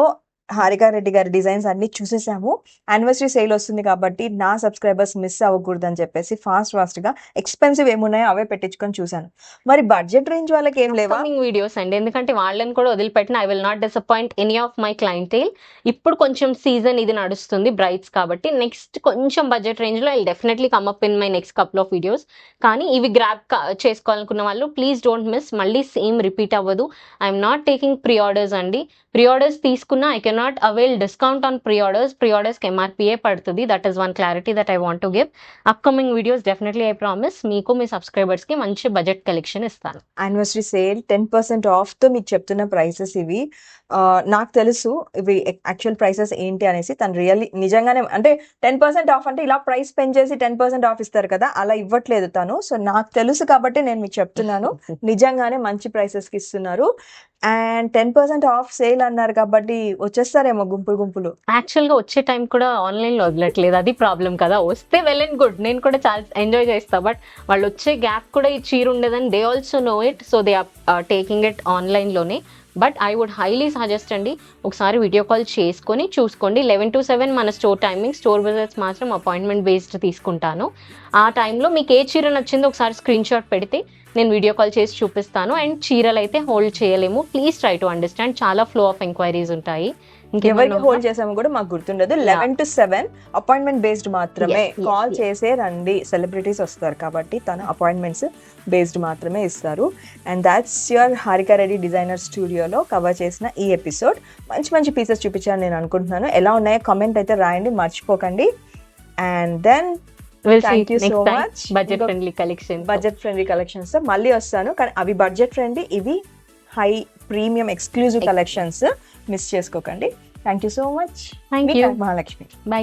హారికా రెడ్డి గారి డిజైన్స్ అన్ని చూసేసాము. యానివర్సరీ సేల్ వస్తుంది కాబట్టి నా సబ్స్క్రైబర్స్ మిస్ అవ్వకూడదు అని చెప్పేసి ఫాస్ట్ గా ఎక్స్పెన్సివ్ ఏమున్నాయో అవే పెట్టించుకొని చూసాను. మరి బడ్జెట్ రేంజ్ వాళ్ళకి ఏం లేవా? వీడియోస్ అండి, ఎందుకంటే వాళ్ళని కూడా వదిలిపెట్టిన I will not disappoint any of my clientele. ఇప్పుడు కొంచెం సీజన్ ఇది నడుస్తుంది బ్రైట్స్ కాబట్టి నెక్స్ట్ కొంచెం బడ్జెట్ రేంజ్ లో I definitely come up in my next couple of videos. కానీ ఇవి గ్రాబ్ చేసుకోవాలనుకున్న వాళ్ళు ప్లీజ్ డోంట్ మిస్. మళ్ళీ సేమ్ రిపీట్ అవ్వదు. I'm not taking pre orders అండి. ప్రీ ఆర్డర్స్ తీసుకున్నా I cannot avail discount on pre orders. Pre orders కి ఎంఆర్పీఏ పడుతుంది. That is one clarity that I want to give. Upcoming videos definitely I promise మీకు మీ subscribers కి మంచి budget collection ఇస్తాను. Anniversary sale 10% of తో మీకు చెప్తున్న ప్రైసెస్ ఇవి. నాకు తెలుసు ఇవి యాక్చువల్ ప్రైసెస్ ఏంటి అనేసి. తను రియల్లీ నిజంగానే అంటే 10% ఆఫ్ అంటే ఇలా ప్రైస్ పెంచేసి 10% ఆఫ్ ఇస్తారు కదా, అలా ఇవ్వట్లేదు తను. సో నాకు తెలుసు కాబట్టి నేను మీకు చెప్తున్నాను. నిజంగానే మంచి ప్రైసెస్ కి ఇస్తున్నారు. అండ్ 10% ఆఫ్ సేల్ అన్నారు కాబట్టి వచ్చేస్తారేమో గుంపులు. యాక్చువల్ గా వచ్చే టైం కూడా ఆన్లైన్ లో వదలట్లేదు, అది ప్రాబ్లం కదా. వస్తే వెల్ అండ్ గుడ్, నేను కూడా చాలా ఎంజాయ్ చేస్తా. బట్ వాళ్ళు వచ్చే గ్యాప్ కూడా ఈ చీర ఉండదని they also know it. So they are taking it online లోనే. But I would highly suggest అండి, ఒకసారి వీడియో కాల్ చేసుకొని చూసుకోండి. 11 to 7 మన స్టోర్ టైమింగ్. స్టోర్ విజిట్స్ మాత్రం అపాయింట్మెంట్ బేస్డ్ తీసుకుంటాను. ఆ టైంలో మీకు ఏ చీర నచ్చిందో ఒకసారి స్క్రీన్ షాట్ పెడితే నేను వీడియో కాల్ చేసి చూపిస్తాను. అండ్ చీరలు అయితే హోల్డ్ చేయలేము. Please try to understand. చాలా ఫ్లో ఆఫ్ ఎంక్వైరీస్ ఉంటాయి. ఎవరికి హోల్డ్ చేసామో కూడా మాకు గుర్తుండదు. 11 to 7 అపాయింట్మెంట్ బేస్డ్ మాత్రమే. కాల్ చేసే రండి. సెలబ్రిటీస్ వస్తారు కాబట్టి తన అపాయింట్మెంట్స్ బేస్డ్ మాత్రమే ఇస్తారు. And that's your Harika Reddy designer స్టూడియోలో కవర్ చేసిన ఈ ఎపిసోడ్. మంచి పీసెస్ చూపించాను నేను అనుకుంటున్నాను. ఎలా ఉన్నాయో కామెంట్ అయితే రాయండి, మర్చిపోకండి. And then thank you so much. Budget friendly collections తో మళ్ళీ వస్తాను. కానీ అవి బడ్జెట్ ఫ్రెండ్లీ, ఇవి high premium exclusive collections. Miss చేసుకోకండి. Thank you so much. Thank you. Mahalakshmi. By.